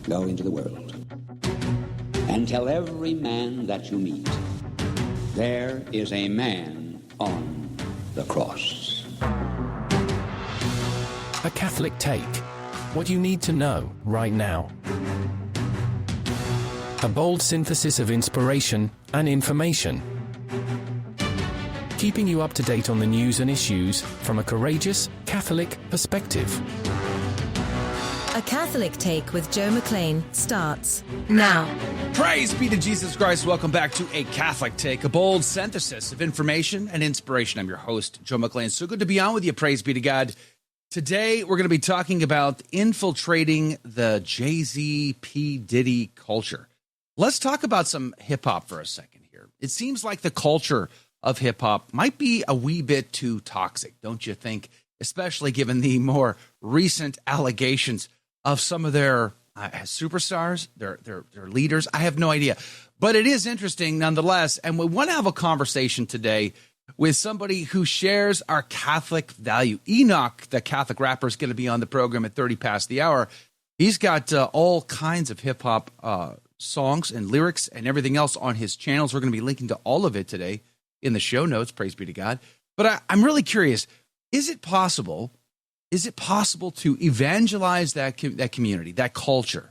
Go into the world and tell every man that you meet, there is a man on the cross. A Catholic Take. What you need to know right now. A bold synthesis of inspiration and information. Keeping you up to date on the news and issues from a courageous Catholic perspective. A Catholic Take with Joe McLean starts now. Praise be to Jesus Christ. Welcome back to A Catholic Take, a bold synthesis of information and inspiration. I'm your host, Joe McLean. So good to be on with you. Praise be to God. Today, we're going to be talking about infiltrating the Jay-Z, P-Diddy culture. Let's talk about some hip-hop for a second here. It seems like the culture of hip-hop might be a wee bit too toxic, don't you think? Especially given the more recent allegations of some of their superstars, their leaders. I have no idea. But it is interesting nonetheless. And we want to have a conversation today with somebody who shares our Catholic value. Enoch, the Catholic rapper, is going to be on the program at 30 past the hour. He's got all kinds of hip-hop songs and lyrics and everything else on his channels. We're going to be linking to all of it today in the show notes. Praise be to God. But I'm really curious. Is it possible to evangelize that community, that culture?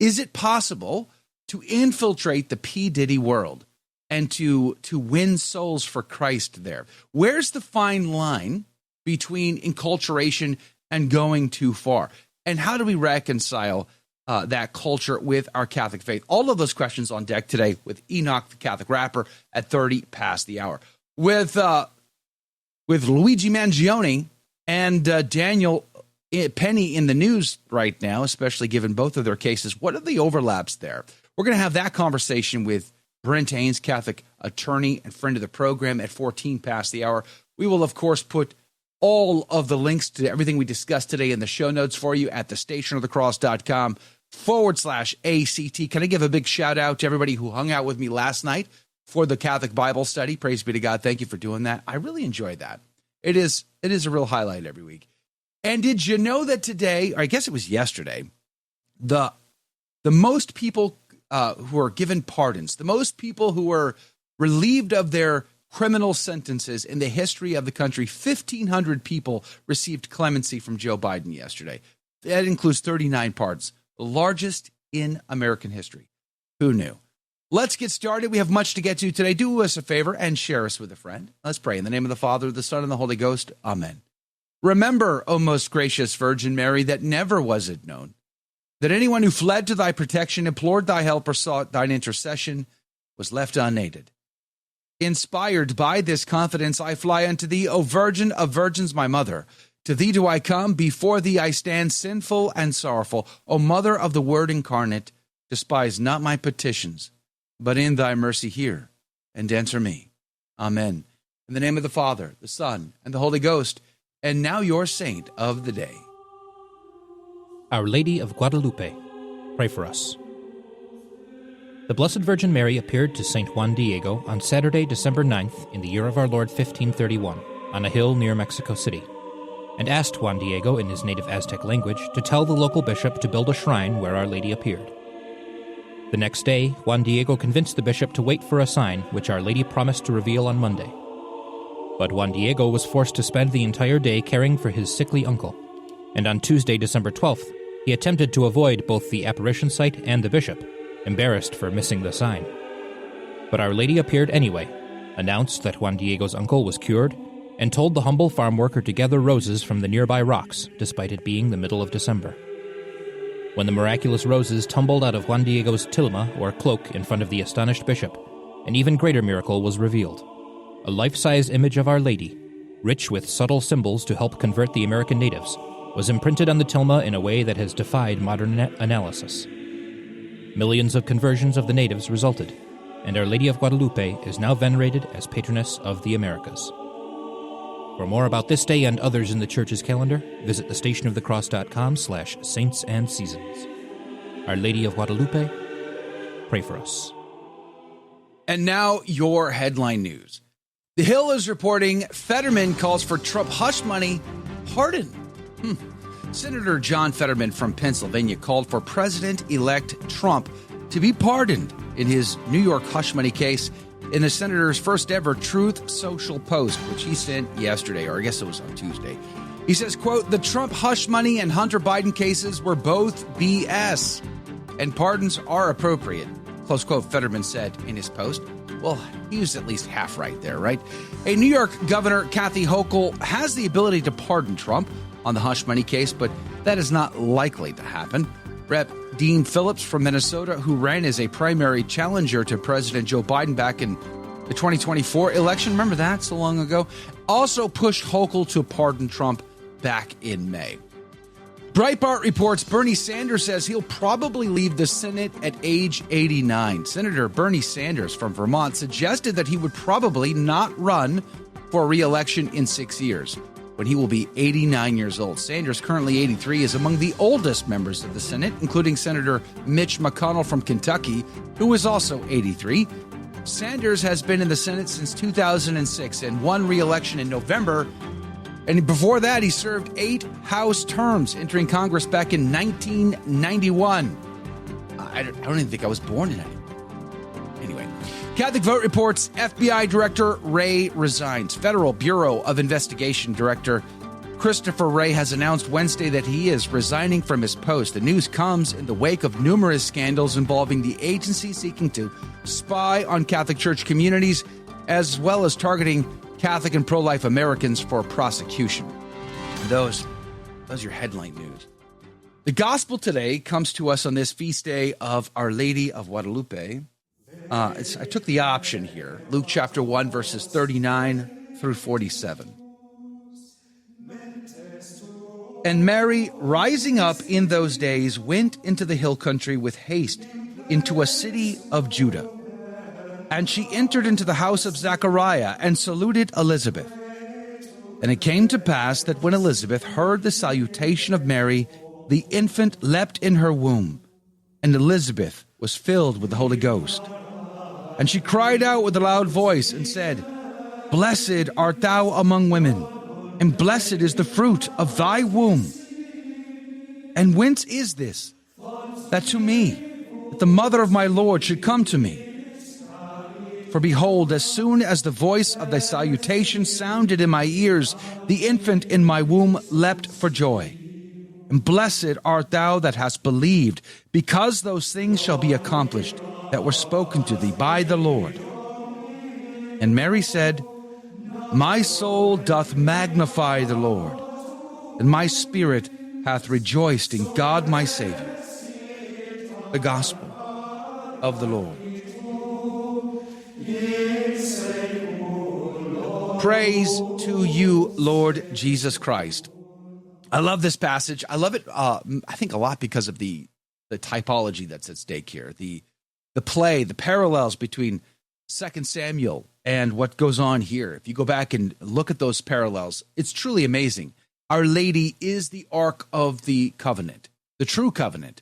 Is it possible to infiltrate the P-Diddy world and to win souls for Christ there? Where's the fine line between enculturation and going too far? And how do we reconcile that culture with our Catholic faith? All of those questions on deck today with Enoch, the Catholic rapper, at 30 past the hour. With Luigi Mangione and Daniel Penny in the news right now, especially given both of their cases. What are the overlaps there? We're going to have that conversation with Brent Haynes, Catholic attorney and friend of the program, at 14 past the hour. We will, of course, put all of the links to everything we discussed today in the show notes for you at thestationofthecross.com/ACT. Can I give a big shout out to everybody who hung out with me last night for the Catholic Bible study? Praise be to God. Thank you for doing that. I really enjoyed that. It is a real highlight every week. And did you know that today, or I guess it was yesterday, the most people who were given pardons, the most people who were relieved of their criminal sentences in the history of the country, 1,500 people received clemency from Joe Biden yesterday. That includes 39 pardons, the largest in American history. Who knew? Let's get started. We have much to get to today. Do us a favor and share us with a friend. Let's pray. In the name of the Father, the Son, and the Holy Ghost. Amen. Remember, O most gracious Virgin Mary, that never was it known that anyone who fled to thy protection, implored thy help, or sought thine intercession was left unaided. Inspired by this confidence, I fly unto thee, O Virgin of Virgins, my mother. To thee do I come, before thee I stand sinful and sorrowful. O Mother of the Word incarnate, despise not my petitions, but in thy mercy hear and answer me. Amen. In the name of the Father, the Son, and the Holy Ghost. And now your saint of the day. Our Lady of Guadalupe, pray for us. The Blessed Virgin Mary appeared to St. Juan Diego on Saturday, December 9th, in the year of our Lord 1531, on a hill near Mexico City, and asked Juan Diego in his native Aztec language to tell the local bishop to build a shrine where Our Lady appeared. The next day, Juan Diego convinced the bishop to wait for a sign which Our Lady promised to reveal on Monday. But Juan Diego was forced to spend the entire day caring for his sickly uncle, and on Tuesday, December 12th, he attempted to avoid both the apparition site and the bishop, embarrassed for missing the sign. But Our Lady appeared anyway, announced that Juan Diego's uncle was cured, and told the humble farm worker to gather roses from the nearby rocks, despite it being the middle of December. When the miraculous roses tumbled out of Juan Diego's tilma, or cloak, in front of the astonished bishop, an even greater miracle was revealed. A life-size image of Our Lady, rich with subtle symbols to help convert the American natives, was imprinted on the tilma in a way that has defied modern analysis. Millions of conversions of the natives resulted, and Our Lady of Guadalupe is now venerated as patroness of the Americas. For more about this day and others in the Church's calendar, visit thestationofthecross.com/saints and seasons. Our Lady of Guadalupe, pray for us. And now your headline news. The Hill is reporting Fetterman calls for Trump hush money pardon. Senator John Fetterman from Pennsylvania called for President-elect Trump to be pardoned in his New York hush money case in the senator's first ever Truth Social post, which he sent yesterday, or I guess it was on Tuesday. He says, quote, "The Trump hush money and Hunter Biden cases were both BS, and pardons are appropriate," close quote, Fetterman said in his post. Well, he was at least half right there, right? A New York Governor, Kathy Hochul, has the ability to pardon Trump on the hush money case, but that is not likely to happen. Rep. Dean Phillips from Minnesota, who ran as a primary challenger to President Joe Biden back in the 2024 election, remember that so long ago, also pushed Hochul to pardon Trump back in May. Breitbart reports Bernie Sanders says he'll probably leave the Senate at age 89. Senator Bernie Sanders from Vermont suggested that he would probably not run for re-election in 6 years, when he will be 89 years old. Sanders, currently 83, is among the oldest members of the Senate, including Senator Mitch McConnell from Kentucky, who is also 83. Sanders has been in the Senate since 2006 and won re-election in November. And before that, he served 8 House terms, entering Congress back in 1991. I don't even think I was born in it. Anyway, Catholic Vote reports FBI Director Wray resigns. Federal Bureau of Investigation Director Christopher Wray has announced Wednesday that he is resigning from his post. The news comes in the wake of numerous scandals involving the agency seeking to spy on Catholic Church communities, as well as targeting Catholic and pro-life Americans for prosecution. Those are your headline news. The gospel today comes to us on this feast day of Our Lady of Guadalupe. I took the option here, Luke chapter 1, verses 39 through 47. And Mary, rising up in those days, went into the hill country with haste into a city of Judah. And she entered into the house of Zechariah and saluted Elizabeth. And it came to pass that when Elizabeth heard the salutation of Mary, the infant leapt in her womb, and Elizabeth was filled with the Holy Ghost. And she cried out with a loud voice and said, Blessed art thou among women, and blessed is the fruit of thy womb. And whence is this, that to me, that the mother of my Lord should come to me? For behold, as soon as the voice of thy salutation sounded in my ears, the infant in my womb leapt for joy. And blessed art thou that hast believed, because those things shall be accomplished that were spoken to thee by the Lord. And Mary said, My soul doth magnify the Lord, and my spirit hath rejoiced in God my Savior. The Gospel of the Lord. Praise to you, Lord Jesus Christ. I love this passage. I love it, I think, a lot because of the typology that's at stake here. The play, the parallels between 2 Samuel and what goes on here. If you go back and look at those parallels, it's truly amazing. Our Lady is the Ark of the Covenant, the true covenant,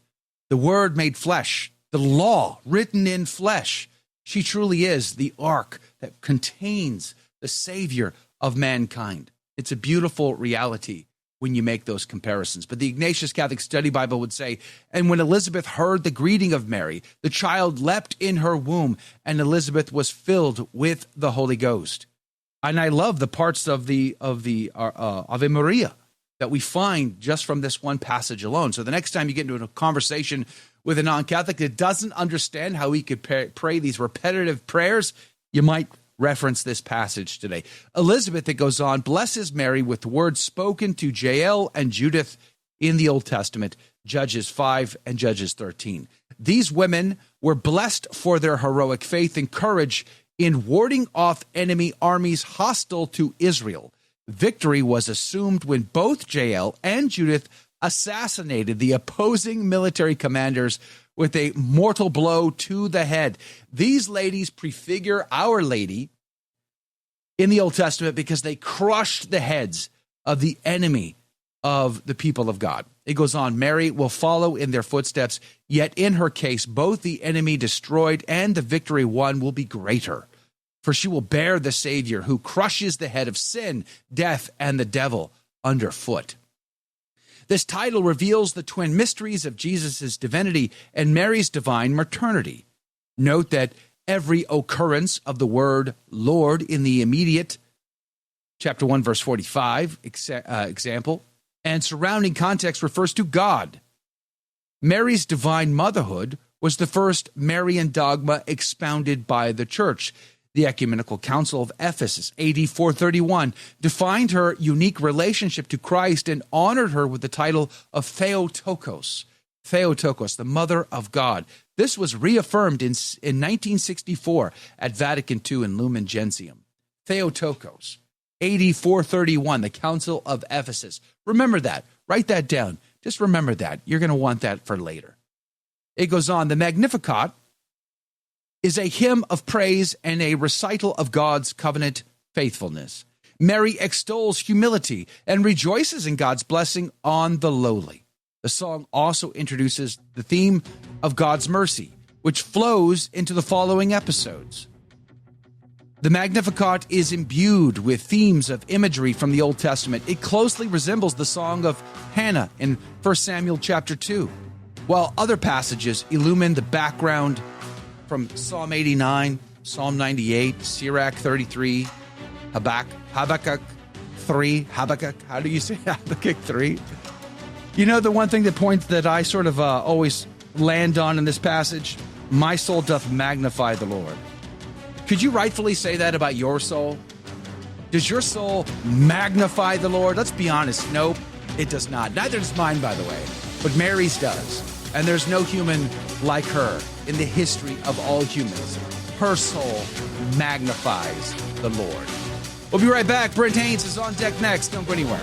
the Word made flesh, the law written in flesh. She truly is the Ark that contains the Savior of mankind. It's a beautiful reality when you make those comparisons. But the Ignatius Catholic Study Bible would say, and when Elizabeth heard the greeting of Mary, the child leapt in her womb, and Elizabeth was filled with the Holy Ghost. And I love the parts of the Ave Maria that we find just from this one passage alone. So the next time you get into a conversation with a non-Catholic that doesn't understand how we could pray these repetitive prayers, you might reference this passage today. Elizabeth, it goes on, blesses Mary with words spoken to Jael and Judith in the Old Testament, Judges 5 and Judges 13. These women were blessed for their heroic faith and courage in warding off enemy armies hostile to Israel. Victory was assumed when both Jael and Judith assassinated the opposing military commanders with a mortal blow to the head. These ladies prefigure Our Lady in the Old Testament because they crushed the heads of the enemy of the people of God. It goes on, Mary will follow in their footsteps, yet in her case, both the enemy destroyed and the victory won will be greater. For she will bear the Savior who crushes the head of sin, death, and the devil underfoot. This title reveals the twin mysteries of Jesus' divinity and Mary's divine maternity. Note that every occurrence of the word Lord in the immediate, chapter 1, verse 45, example, and surrounding context refers to God. Mary's divine motherhood was the first Marian dogma expounded by the Church. The Ecumenical Council of Ephesus, AD 431, defined her unique relationship to Christ and honored her with the title of Theotokos, the Mother of God. This was reaffirmed in 1964 at Vatican II in Lumen Gentium. Theotokos, AD 431, the Council of Ephesus. Remember that. Write that down. Just remember that. You're going to want that for later. It goes on. The Magnificat is a hymn of praise and a recital of God's covenant faithfulness. Mary extols humility and rejoices in God's blessing on the lowly. The song also introduces the theme of God's mercy, which flows into the following episodes. The Magnificat is imbued with themes of imagery from the Old Testament. It closely resembles the song of Hannah in 1 Samuel chapter 2, while other passages illumine the background from Psalm 89, Psalm 98, Sirach 33, Habakkuk 3, how do you say Habakkuk 3? You know, the one thing that I sort of always land on in this passage, my soul doth magnify the Lord. Could you rightfully say that about your soul? Does your soul magnify the Lord? Let's be honest. Nope, it does not. Neither does mine, by the way, but Mary's does. And there's no human like her in the history of all humans. Her soul magnifies the Lord. We'll be right back. Brent Haynes is on deck next. Don't go anywhere.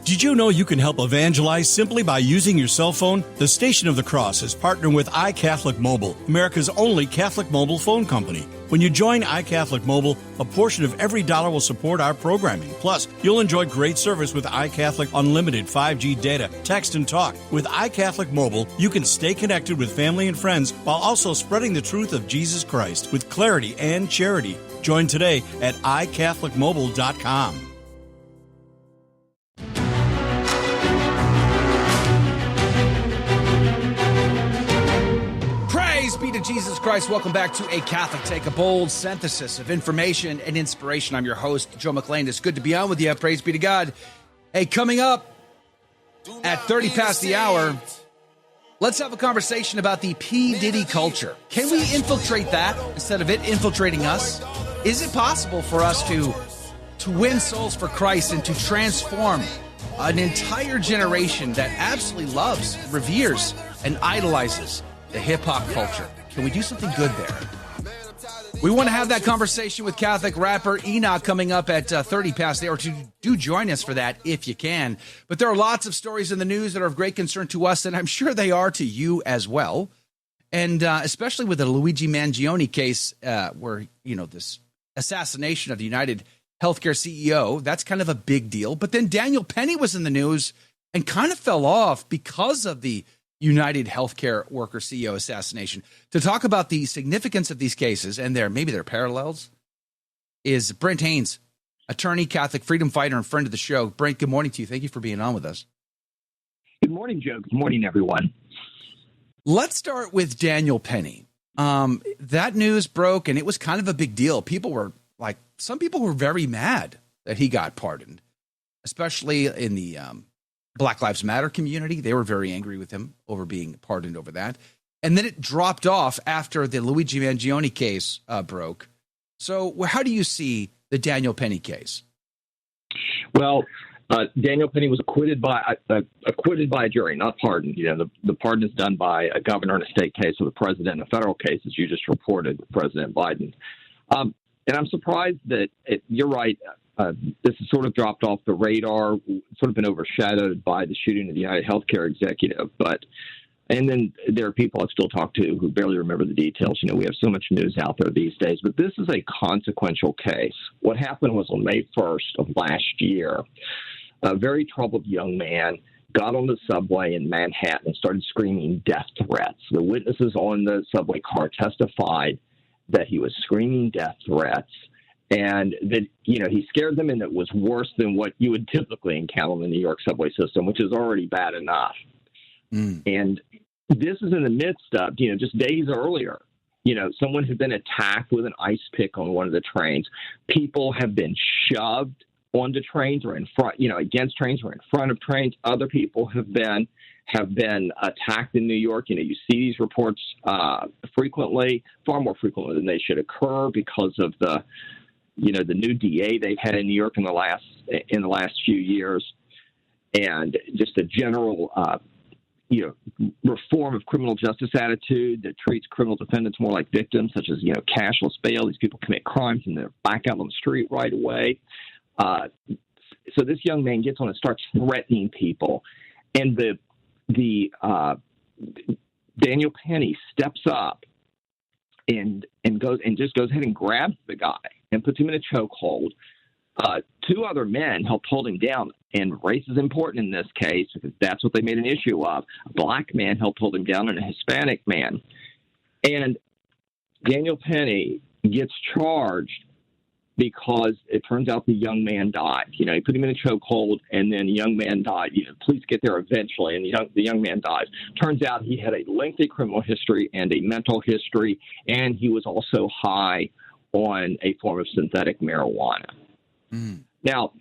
Did you know you can help evangelize simply by using your cell phone? The Station of the Cross is partnering with iCatholic Mobile, America's only Catholic mobile phone company. When you join iCatholic Mobile, a portion of every dollar will support our programming. Plus, you'll enjoy great service with iCatholic Unlimited 5G data, text, and talk. With iCatholic Mobile, you can stay connected with family and friends while also spreading the truth of Jesus Christ with clarity and charity. Join today at iCatholicMobile.com. Be to Jesus Christ. Welcome back to A Catholic Take, a bold synthesis of information and inspiration. I'm your host, Joe McClain. It's good to be on with you. Praise be to God. Hey, coming up at 30 past the hour, let's have a conversation about the P-Diddy culture. Can we infiltrate that instead of it infiltrating us? Is it possible for us to win souls for Christ and to transform an entire generation that absolutely loves, reveres, and idolizes the hip-hop culture? Can we do something good there? We want to have that conversation with Catholic rapper Enoch coming up at 30 past the hour. Do join us for that if you can. But there are lots of stories in the news that are of great concern to us, and I'm sure they are to you as well. And especially with the Luigi Mangione case where, this assassination of the United Healthcare CEO, that's kind of a big deal. But then Daniel Penny was in the news and kind of fell off because of the United Healthcare Worker CEO assassination. To talk about the significance of these cases and maybe their parallels is Brent Haynes, attorney, Catholic freedom fighter, and friend of the show. Brent, good morning to you. Thank you for being on with us. Good morning, Joe. Good morning, everyone. Let's start with Daniel Penny. That news broke, and it was kind of a big deal. Some people were very mad that he got pardoned, especially in the Black Lives Matter community. They were very angry with him over being pardoned over that. And then it dropped off after the Luigi Mangione case broke. So how do you see the Daniel Penny case? Well, Daniel Penny was acquitted by a jury, not pardoned. The pardon is done by a governor in a state case with a president in a federal case, as you just reported with President Biden. And I'm surprised that you're right. This has sort of dropped off the radar, sort of been overshadowed by the shooting of the United Healthcare executive. And then there are people I still talk to who barely remember the details. We have so much news out there these days, but this is a consequential case. What happened was on May 1st of last year, a very troubled young man got on the subway in Manhattan and started screaming death threats. The witnesses on the subway car testified that he was screaming death threats. and that, he scared them, and it was worse than what you would typically encounter in the New York subway system, which is already bad enough. And this is in the midst of, just days earlier, someone had been attacked with an ice pick on one of the trains. People have been shoved onto trains or in front, against trains or in front of trains. Other people have been attacked in New York. You see these reports frequently, far more frequently than they should occur, because of the new DA they've had in New York in the last few years, and just a general reform of criminal justice attitude that treats criminal defendants more like victims, such as cashless bail. These people commit crimes and they're back out on the street right away. So this young man gets on and starts threatening people, and the Daniel Penny steps up and goes ahead and grabs the guy and puts him in a chokehold. Two other men helped hold him down, and race is important in this case because that's what they made an issue of. A black man helped hold him down and a Hispanic man. And Daniel Penny gets charged because it turns out the young man died. He put him in a chokehold, and then the young man died. Police get there eventually, and the young man dies. Turns out he had a lengthy criminal history and a mental history, and he was also high on a form of synthetic marijuana. Now,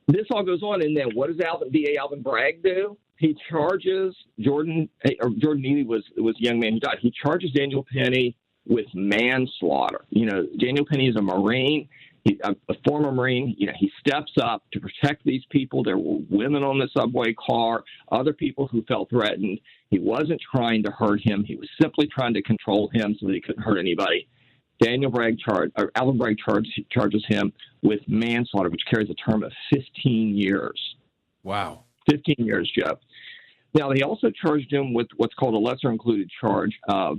this all goes on, and then what does DA Alvin Bragg do? He charges Jordan Neely was a young man who died. He charges Daniel Penny with manslaughter. Daniel Penny is a Marine, a former Marine. He steps up to protect these people. There were women on the subway car, other people who felt threatened. He wasn't trying to hurt him. He was simply trying to control him so that he couldn't hurt anybody. Alvin Bragg charges him with manslaughter, which carries a term of 15 years. Wow. 15 years, Joe. Now, they also charged him with what's called a lesser included charge of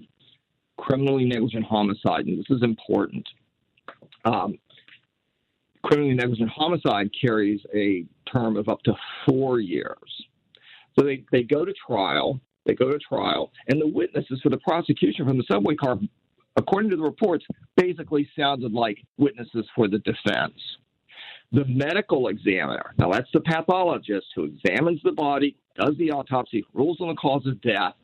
criminally negligent homicide, and this is important. Criminally negligent homicide carries a term of up to 4 years. So they go to trial. And the witnesses for the prosecution from the subway car, according to the reports, basically sounded like witnesses for the defense. The medical examiner, now that's the pathologist who examines the body, does the autopsy, rules on the cause of death.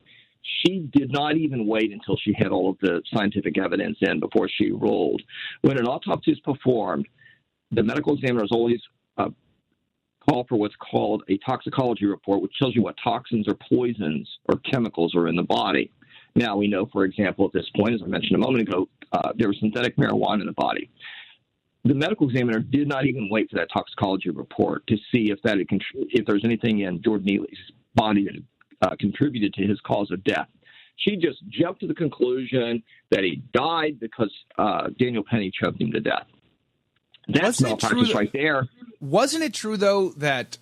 She did not even wait until she had all of the scientific evidence in before she ruled. When an autopsy is performed, the medical examiners always call for what's called a toxicology report, which tells you what toxins or poisons or chemicals are in the body. Now, we know, for example, at this point, as I mentioned a moment ago, there was synthetic marijuana in the body. The medical examiner did not even wait for that toxicology report to see if there's anything in Jordan Neely's body that contributed to his cause of death. She just jumped to the conclusion that he died because Daniel Penny choked him to death. That's malpractice right there. Wasn't it true, though, that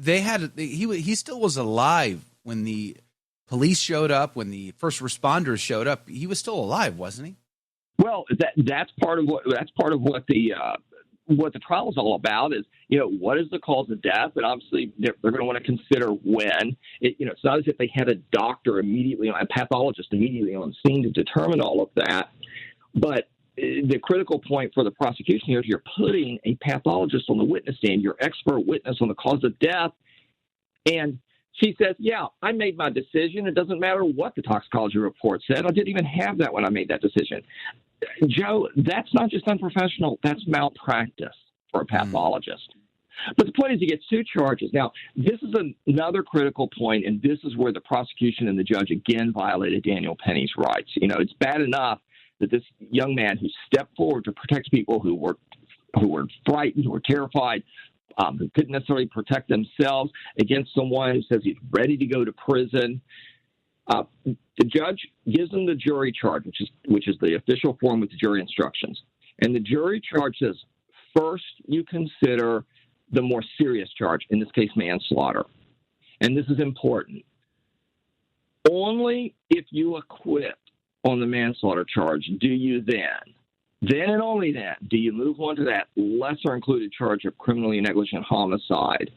he still was alive when the police showed up, when the first responders showed up? He was still alive, wasn't he? Well, that's part of what the trial is all about. Is what is the cause of death, and obviously they're going to want to consider when. It's not as if they had a doctor immediately, a pathologist immediately on scene to determine all of that. But the critical point for the prosecution here is you're putting a pathologist on the witness stand, your expert witness on the cause of death, and she says, yeah, I made my decision. It doesn't matter what the toxicology report said. I didn't even have that when I made that decision. Joe, that's not just unprofessional. That's malpractice for a pathologist. But the point is he gets two charges. Now, this is another critical point, and this is where the prosecution and the judge again violated Daniel Penny's rights. It's bad enough that this young man who stepped forward to protect people who were frightened, who were terrified, who couldn't necessarily protect themselves against someone who says he's ready to go to prison. The judge gives them the jury charge, which is the official form with the jury instructions. And the jury charge says, first, you consider the more serious charge, in this case, manslaughter. And this is important. Only if you acquit on the manslaughter charge do you then and only then do you move on to that lesser included charge of criminally negligent homicide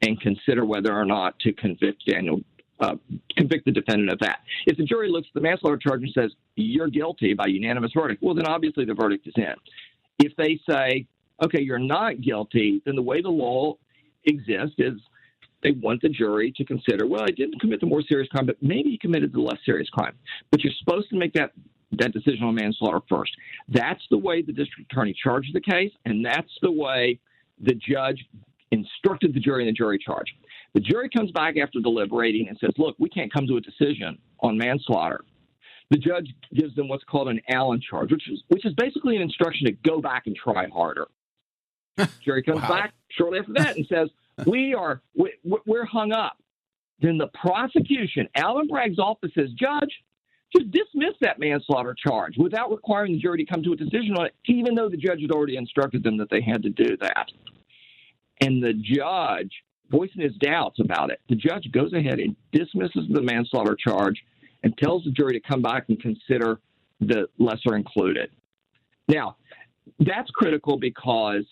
and consider whether or not to convict Daniel convict the defendant of that. If the jury looks at the manslaughter charge and says, you're guilty by unanimous verdict, well, then obviously the verdict is in. If they say, okay, you're not guilty, then the way the law exists is they want the jury to consider, well, he didn't commit the more serious crime, but maybe he committed the less serious crime. But you're supposed to make that decision on manslaughter first. That's the way the district attorney charged the case, and that's the way the judge instructed the jury in the jury charge. The jury comes back after deliberating and says, look, we can't come to a decision on manslaughter. The judge gives them what's called an Allen charge, which is basically an instruction to go back and try harder. Jury comes back shortly after that and says, we're hung up. Then the prosecution, Alvin Bragg's office, says, Judge, just dismiss that manslaughter charge without requiring the jury to come to a decision on it, even though the judge had already instructed them that they had to do that. And the judge, voicing his doubts about it, the judge goes ahead and dismisses the manslaughter charge and tells the jury to come back and consider the lesser included. Now, that's critical because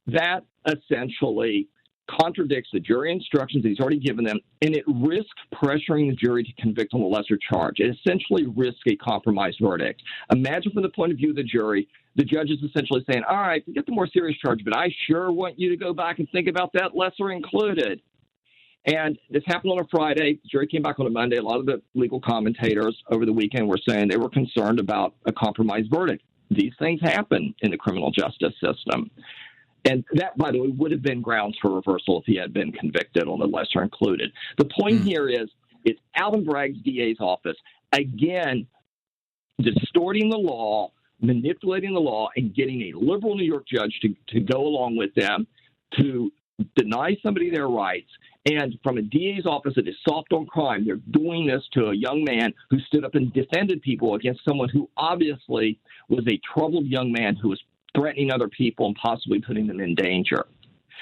that essentially contradicts the jury instructions that he's already given them, and it risks pressuring the jury to convict on the lesser charge. It essentially risks a compromised verdict. Imagine from the point of view of the jury, the judge is essentially saying, all right, forget the more serious charge, but I sure want you to go back and think about that lesser included. And this happened on a Friday. The jury came back on a Monday. A lot of the legal commentators over the weekend were saying they were concerned about a compromised verdict. These things happen in the criminal justice system. And that, by the way, would have been grounds for reversal if he had been convicted on the lesser included. The point here is it's Alvin Bragg's DA's office, again, distorting the law, manipulating the law, and getting a liberal New York judge to go along with them to deny somebody their rights. And from a DA's office that is soft on crime, they're doing this to a young man who stood up and defended people against someone who obviously was a troubled young man who was threatening other people and possibly putting them in danger.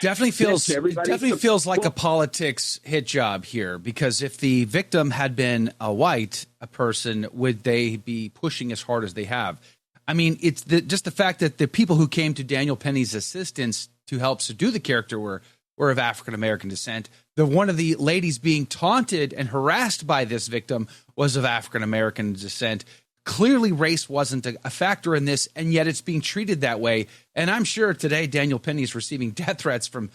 Definitely feels like a politics hit job here, because if the victim had been a white person, would they be pushing as hard as they have? I mean, it's just the fact that the people who came to Daniel Penny's assistance to help subdue the character were of African-American descent. One of the ladies being taunted and harassed by this victim was of African-American descent. Clearly, race wasn't a factor in this, and yet it's being treated that way. And I'm sure today Daniel Penny is receiving death threats from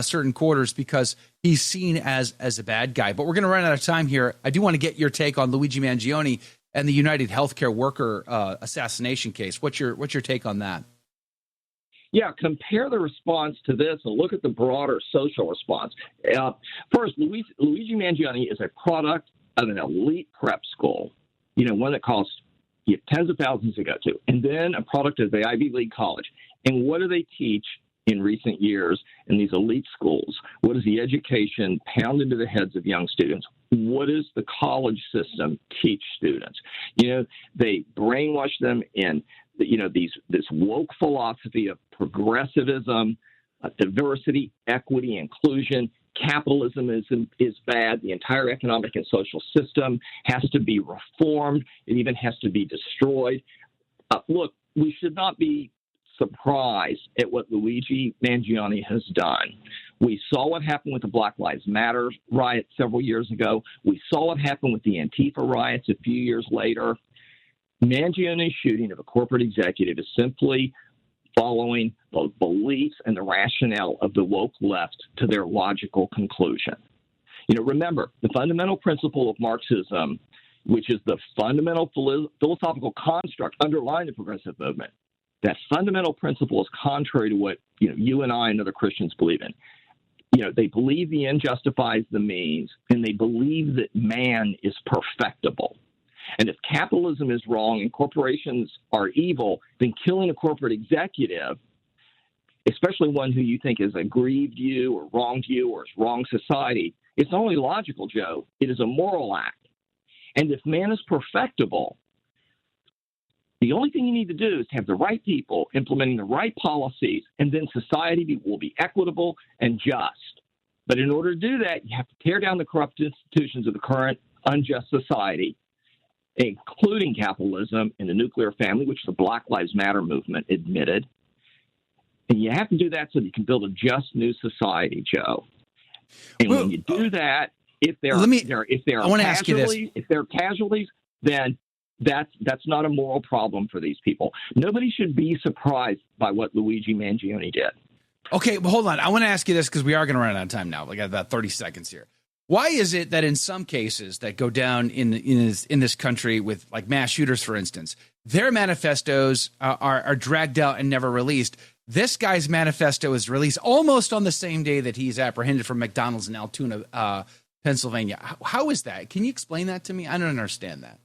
certain quarters because he's seen as a bad guy. But we're going to run out of time here. I do want to get your take on Luigi Mangione and the United Healthcare worker assassination case. What's your take on that? Yeah, compare the response to this and look at the broader social response. First, Luigi Mangione is a product of an elite prep school, one that costs tens of thousands to go to, and then a product of the Ivy League college. And what do they teach in recent years in these elite schools? What does the education pound into the heads of young students? What does the college system teach students? They brainwash them in this woke philosophy of progressivism, diversity, equity, inclusion. Capitalism is bad. The entire economic and social system has to be reformed. It even has to be destroyed. Look, we should not be surprised at what Luigi Mangione has done. We saw what happened with the Black Lives Matter riot several years ago. We saw what happened with the Antifa riots a few years later. Mangione's shooting of a corporate executive is simply following the beliefs and the rationale of the woke left to their logical conclusion. Remember, the fundamental principle of Marxism, which is the fundamental philosophical construct underlying the progressive movement, that fundamental principle is contrary to what you and I and other Christians believe in. They believe the end justifies the means, and they believe that man is perfectible. And if capitalism is wrong and corporations are evil, then killing a corporate executive, especially one who you think has aggrieved you or wronged you or has wronged society, it's not only logical, Joe, it is a moral act. And if man is perfectible, the only thing you need to do is have the right people implementing the right policies, and then society will be equitable and just. But in order to do that, you have to tear down the corrupt institutions of the current unjust society, including capitalism and the nuclear family, which the Black Lives Matter movement admitted. And you have to do that so that you can build a just new society, Joe. And when you do that, If they're I want to ask you this. If they're casualties, then that's not a moral problem for these people. Nobody should be surprised by what Luigi Mangione did. Okay, well, hold on. I want to ask you this because we are going to run out of time now. We got about 30 seconds here. Why is it that in some cases that go down in this country with like mass shooters, for instance, their manifestos are dragged out and never released? This guy's manifesto is released almost on the same day that he's apprehended from McDonald's in Altoona, Pennsylvania. How is that? Can you explain that to me? I don't understand that.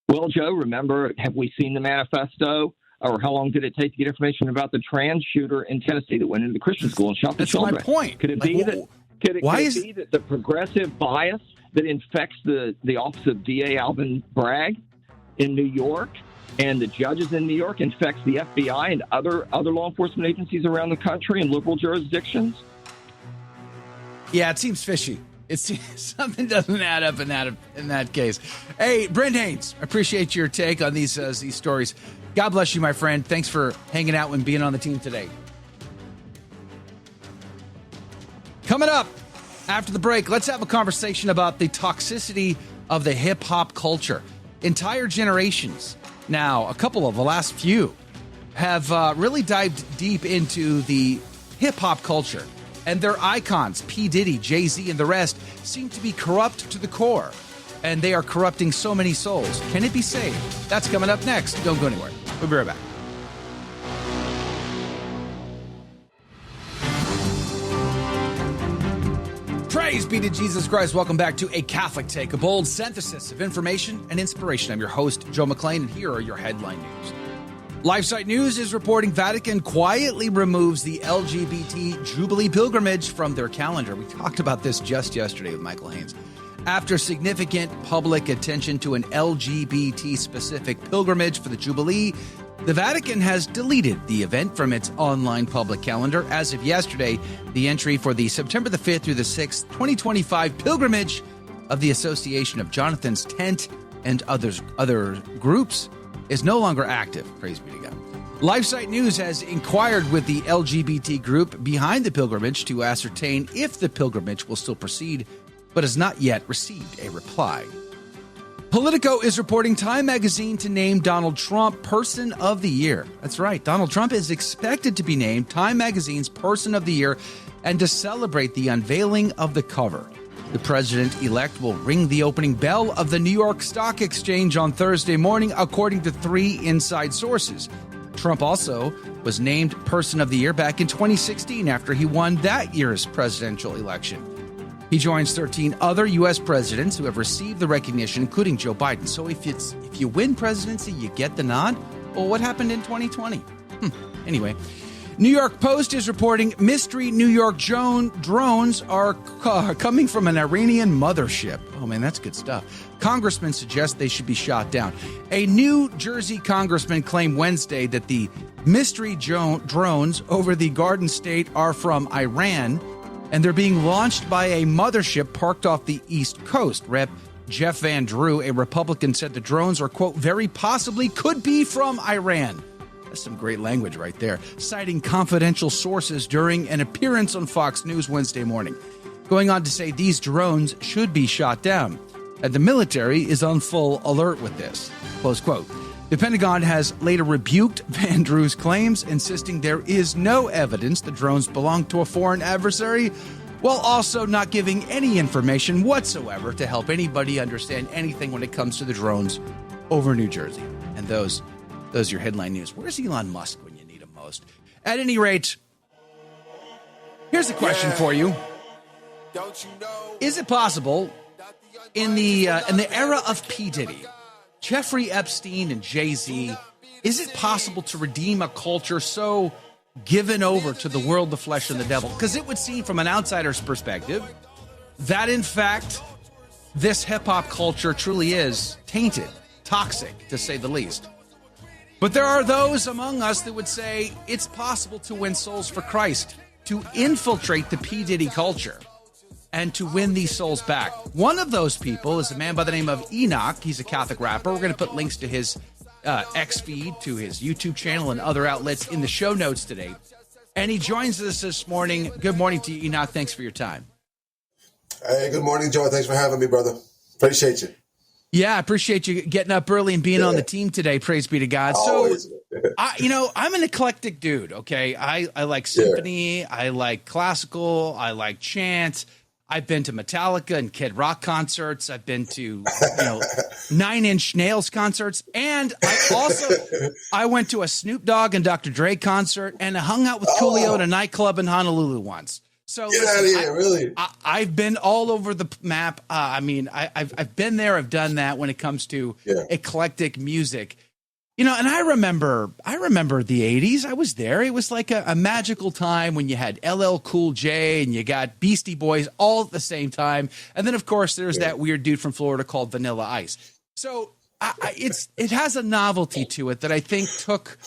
Well, Joe, remember, have we seen the manifesto? Or how long did it take to get information about the trans shooter in Tennessee that went into the Christian school and shot the children? That's my point. Could it be that the progressive bias that infects the office of DA Alvin Bragg in New York and the judges in New York infects the FBI and other law enforcement agencies around the country and liberal jurisdictions? Yeah, it seems fishy. Something doesn't add up in that case. Hey, Brent Haynes, I appreciate your take on these stories. God bless you, my friend. Thanks for hanging out and being on the team today. Coming up after the break, let's have a conversation about the toxicity of the hip-hop culture. Entire generations, now a couple of the last few, have really dived deep into the hip-hop culture. And their icons, P-Diddy, Jay-Z, and the rest, seem to be corrupt to the core. And they are corrupting so many souls. Can it be saved? That's coming up next. Don't go anywhere. We'll be right back. Praise be to Jesus Christ. Welcome back to A Catholic Take, a bold synthesis of information and inspiration. I'm your host, Joe McClain, and here are your headline news. LifeSite News is reporting Vatican quietly removes the LGBT Jubilee pilgrimage from their calendar. We talked about this just yesterday with Michael Haynes. After significant public attention to an LGBT-specific pilgrimage for the Jubilee, the Vatican has deleted the event from its online public calendar. As of yesterday, the entry for the September the 5th through the 6th, 2025 pilgrimage of the Association of Jonathan's Tent and other groups is no longer active. Praise be to God. LifeSite News has inquired with the LGBT group behind the pilgrimage to ascertain if the pilgrimage will still proceed, but has not yet received a reply. Politico is reporting Time magazine to name Donald Trump Person of the Year. That's right. Donald Trump is expected to be named Time magazine's Person of the Year and to celebrate the unveiling of the cover. The president-elect will ring the opening bell of the New York Stock Exchange on Thursday morning, according to 3 inside sources. Trump also was named Person of the Year back in 2016 after he won that year's presidential election. He joins 13 other U.S. presidents who have received the recognition, including Joe Biden. So if you win presidency, you get the nod? Well, what happened in 2020? Anyway, New York Post is reporting mystery New York drones are coming from an Iranian mothership. Oh, man, that's good stuff. Congressmen suggest they should be shot down. A New Jersey congressman claimed Wednesday that the mystery drones over the Garden State are from Iran, and they're being launched by a mothership parked off the East Coast. Rep. Jeff Van Drew, a Republican, said the drones are, quote, very possibly could be from Iran. That's some great language right there, citing confidential sources during an appearance on Fox News Wednesday morning. Going on to say these drones should be shot down. And the military is on full alert with this, close quote. The Pentagon has later rebuked Van Drew's claims, insisting there is no evidence the drones belong to a foreign adversary, while also not giving any information whatsoever to help anybody understand anything when it comes to the drones over New Jersey. And those are your headline news. Where's Elon Musk when you need him most? At any rate, here's a question for you. Is it possible in the era of P-Diddy, Jeffrey Epstein and Jay-Z, is it possible to redeem a culture so given over to the world, the flesh, and the devil? Because it would seem from an outsider's perspective that, in fact, this hip-hop culture truly is tainted, toxic, to say the least. But there are those among us that would say it's possible to win souls for Christ, to infiltrate the P-Diddy culture, and to win these souls back. One of those people is a man by the name of Enoch. He's a Catholic rapper. We're going to put links to his X feed, to his YouTube channel, and other outlets in the show notes today. And he joins us this morning. Good morning to you, Enoch. Thanks for your time. Hey, good morning, Joe. Thanks for having me, brother. Appreciate you. Yeah, I appreciate you getting up early and being on the team today. Praise be to God. Always. So, I'm an eclectic dude. Okay, I like symphony, I like classical, I like chant. I've been to Metallica and Kid Rock concerts. I've been to 9 Inch Nails concerts, and I went to a Snoop Dogg and Dr. Dre concert, and I hung out with Coolio at a nightclub in Honolulu once. So Get out of here, really? I've been all over the map. I've been there. I've done that when it comes to eclectic music. And I remember the 80s. I was there. It was like a magical time when you had LL Cool J and you got Beastie Boys all at the same time. And then, of course, there's that weird dude from Florida called Vanilla Ice. So it has a novelty to it that I think took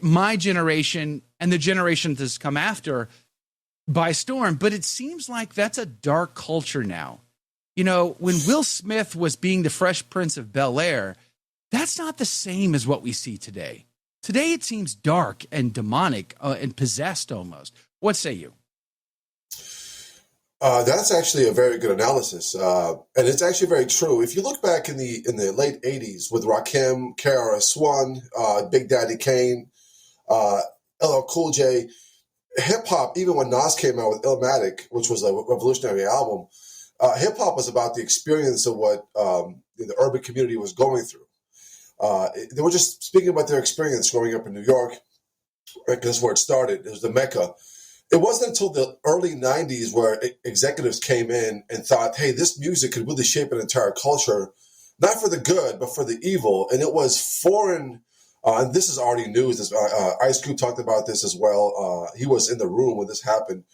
my generation and the generation that's come after by storm. But it seems like that's a dark culture now. When Will Smith was being the Fresh Prince of Bel-Air, that's not the same as what we see today. Today, it seems dark and demonic and possessed almost. What say you? That's actually a very good analysis, and it's actually very true. If you look back in the late '80s with Rakim, KRS-One, Big Daddy Kane, LL Cool J, hip hop. Even when Nas came out with Illmatic, which was a revolutionary album, hip hop was about the experience of what the urban community was going through. They were just speaking about their experience growing up in New York, right? Because that's where it started. It was the Mecca. It wasn't until the early 90s where executives came in and thought, hey, this music could really shape an entire culture, not for the good, but for the evil. And it was foreign, and this is already news. Ice Cube talked about this as well. He was in the room when this happened.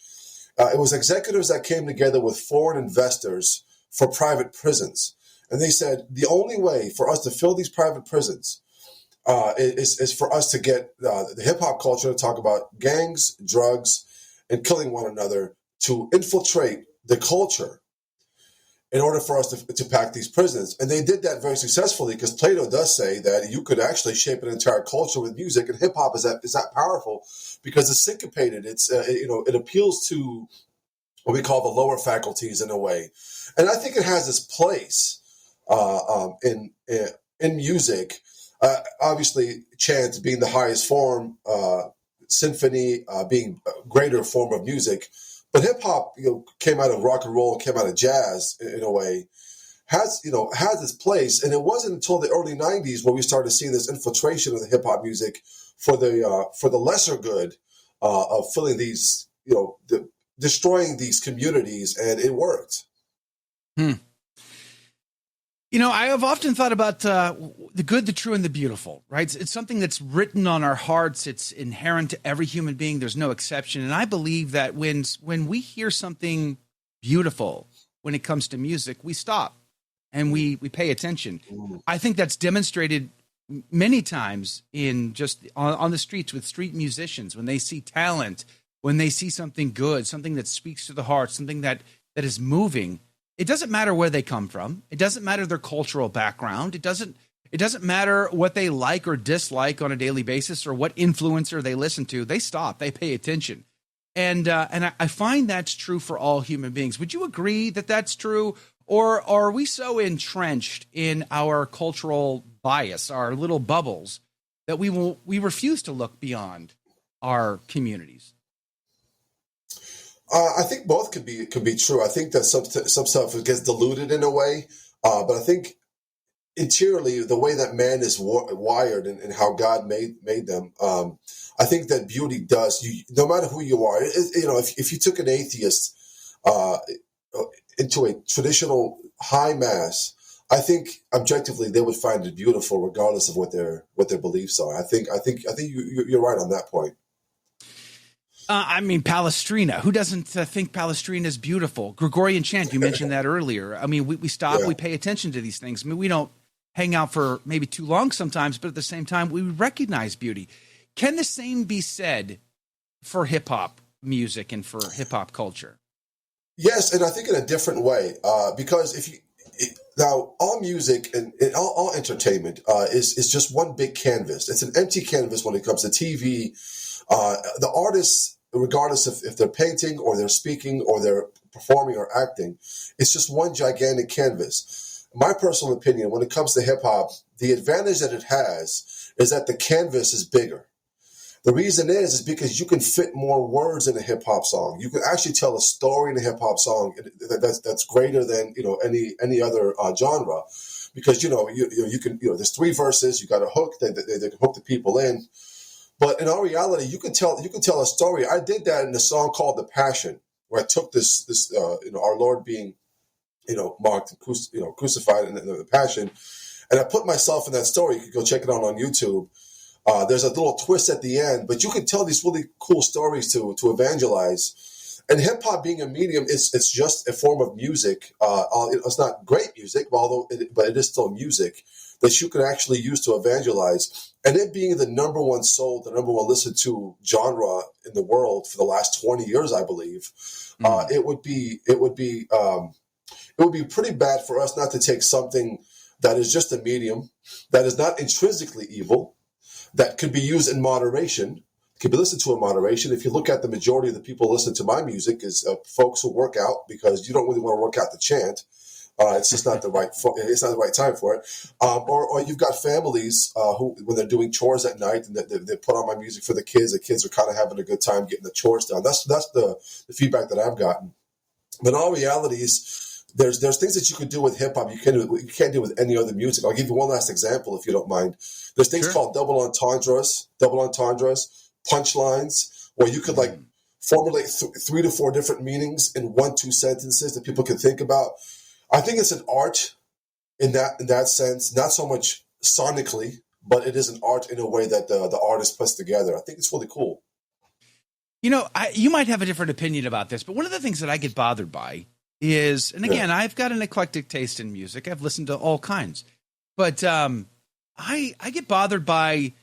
It was executives that came together with foreign investors for private prisons. And they said, the only way for us to fill these private prisons is for us to get the hip-hop culture to talk about gangs, drugs, and killing one another, to infiltrate the culture in order for us to pack these prisons. And they did that very successfully, because Plato does say that you could actually shape an entire culture with music, and hip-hop is that powerful because it's syncopated. It's it appeals to what we call the lower faculties in a way. And I think it has its place in music. Obviously, chant being the highest form, symphony being a greater form of music, but hip hop, came out of rock and roll, came out of jazz in a way, has its place. And it wasn't until the early '90s where we started to see this infiltration of the hip hop music for the lesser good of filling these, destroying these communities, and it worked. I have often thought about the good, the true, and the beautiful, right? It's something that's written on our hearts. It's inherent to every human being. There's no exception. And I believe that when we hear something beautiful, when it comes to music, we stop and we pay attention. I think that's demonstrated many times in just on the streets with street musicians, when they see talent, when they see something good, something that speaks to the heart, something that is moving. It doesn't matter where they come from. It doesn't matter their cultural background. It doesn't matter what they like or dislike on a daily basis or what influencer they listen to. They stop. They pay attention. And I find that's true for all human beings. Would you agree that that's true? Or are we so entrenched in our cultural bias, our little bubbles, that we refuse to look beyond our communities? I think both could be true. I think that some stuff gets diluted in a way, but I think interiorly, the way that man is wired and how God made them, I think that beauty does. No matter who you are, if you took an atheist into a traditional high mass, I think objectively they would find it beautiful, regardless of what their beliefs are. I think you're right on that point. Palestrina. Who doesn't think Palestrina is beautiful? Gregorian chant, you mentioned that earlier. We stop, we pay attention to these things. We don't hang out for maybe too long sometimes, but at the same time, we recognize beauty. Can the same be said for hip-hop music and for hip-hop culture? Yes, and I think in a different way, because now all music and all entertainment is just one big canvas. It's an empty canvas when it comes to TV. The artists regardless if they're painting or they're speaking or they're performing or acting. It's just one gigantic canvas. My personal opinion, when it comes to hip hop, the advantage that it has is that the canvas is bigger. The reason is because you can fit more words in a hip hop song. You can actually tell a story in a hip hop song that's greater than any other genre, because you can there's 3 verses, you got a hook that they can hook the people in. But in all reality, you can tell a story. I did that in a song called "The Passion," where I took this our Lord being marked and crucified in the Passion, and I put myself in that story. You can go check it out on YouTube. There's a little twist at the end, but you can tell these really cool stories to evangelize. And hip hop being a medium, it's just a form of music. It's not great music, but it is still music that you can actually use to evangelize. And it being the number one sold, the number one listened to genre in the world for the last 20 years, I believe, it would be pretty bad for us not to take something that is just a medium, that is not intrinsically evil, that could be used in moderation, could be listened to in moderation. If you look at the majority of the people listening to my music is folks who work out, because you don't really want to work out to chant. It's just not the right. It's not the right time for it. Or you've got families who, when they're doing chores at night, and they put on my music for the kids. The kids are kind of having a good time getting the chores done. That's the feedback that I've gotten. But in all realities, there's things that you could do with hip hop you can't do with any other music. I'll give you one last example, if you don't mind. There's things called double entendres, punchlines, where you could formulate 3 to 4 different meanings in 1-2 sentences that people can think about. I think it's an art in that sense, not so much sonically, but it is an art in a way that the artist puts together. I think it's really cool. You might have a different opinion about this, but one of the things that I get bothered by is, and again, I've got an eclectic taste in music. I've listened to all kinds, but I get bothered by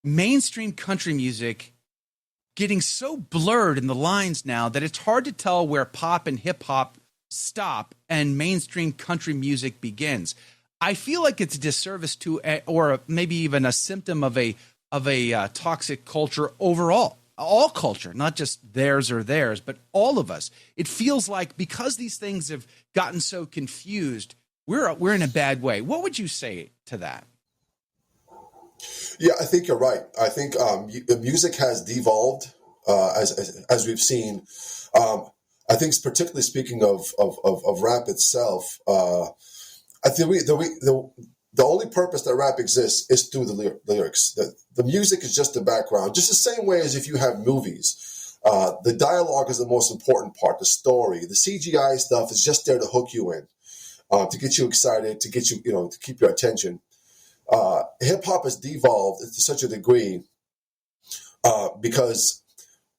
mainstream country music getting so blurred in the lines now that it's hard to tell where pop and hip hop stop and mainstream country music begins. I feel like it's a disservice to, or maybe even a symptom of a toxic culture overall. All culture, not just theirs, but all of us. It feels like because these things have gotten so confused, we're in a bad way. What would you say to that? Yeah, I think you're right. I think the music has devolved as we've seen. I think, particularly speaking of rap itself, I think the only purpose that rap exists is through the lyrics. The music is just the background, just the same way as if you have movies. The dialogue is the most important part, the story. The CGI stuff is just there to hook you in, to get you excited, to get you, to keep your attention. Hip hop has devolved to such a degree because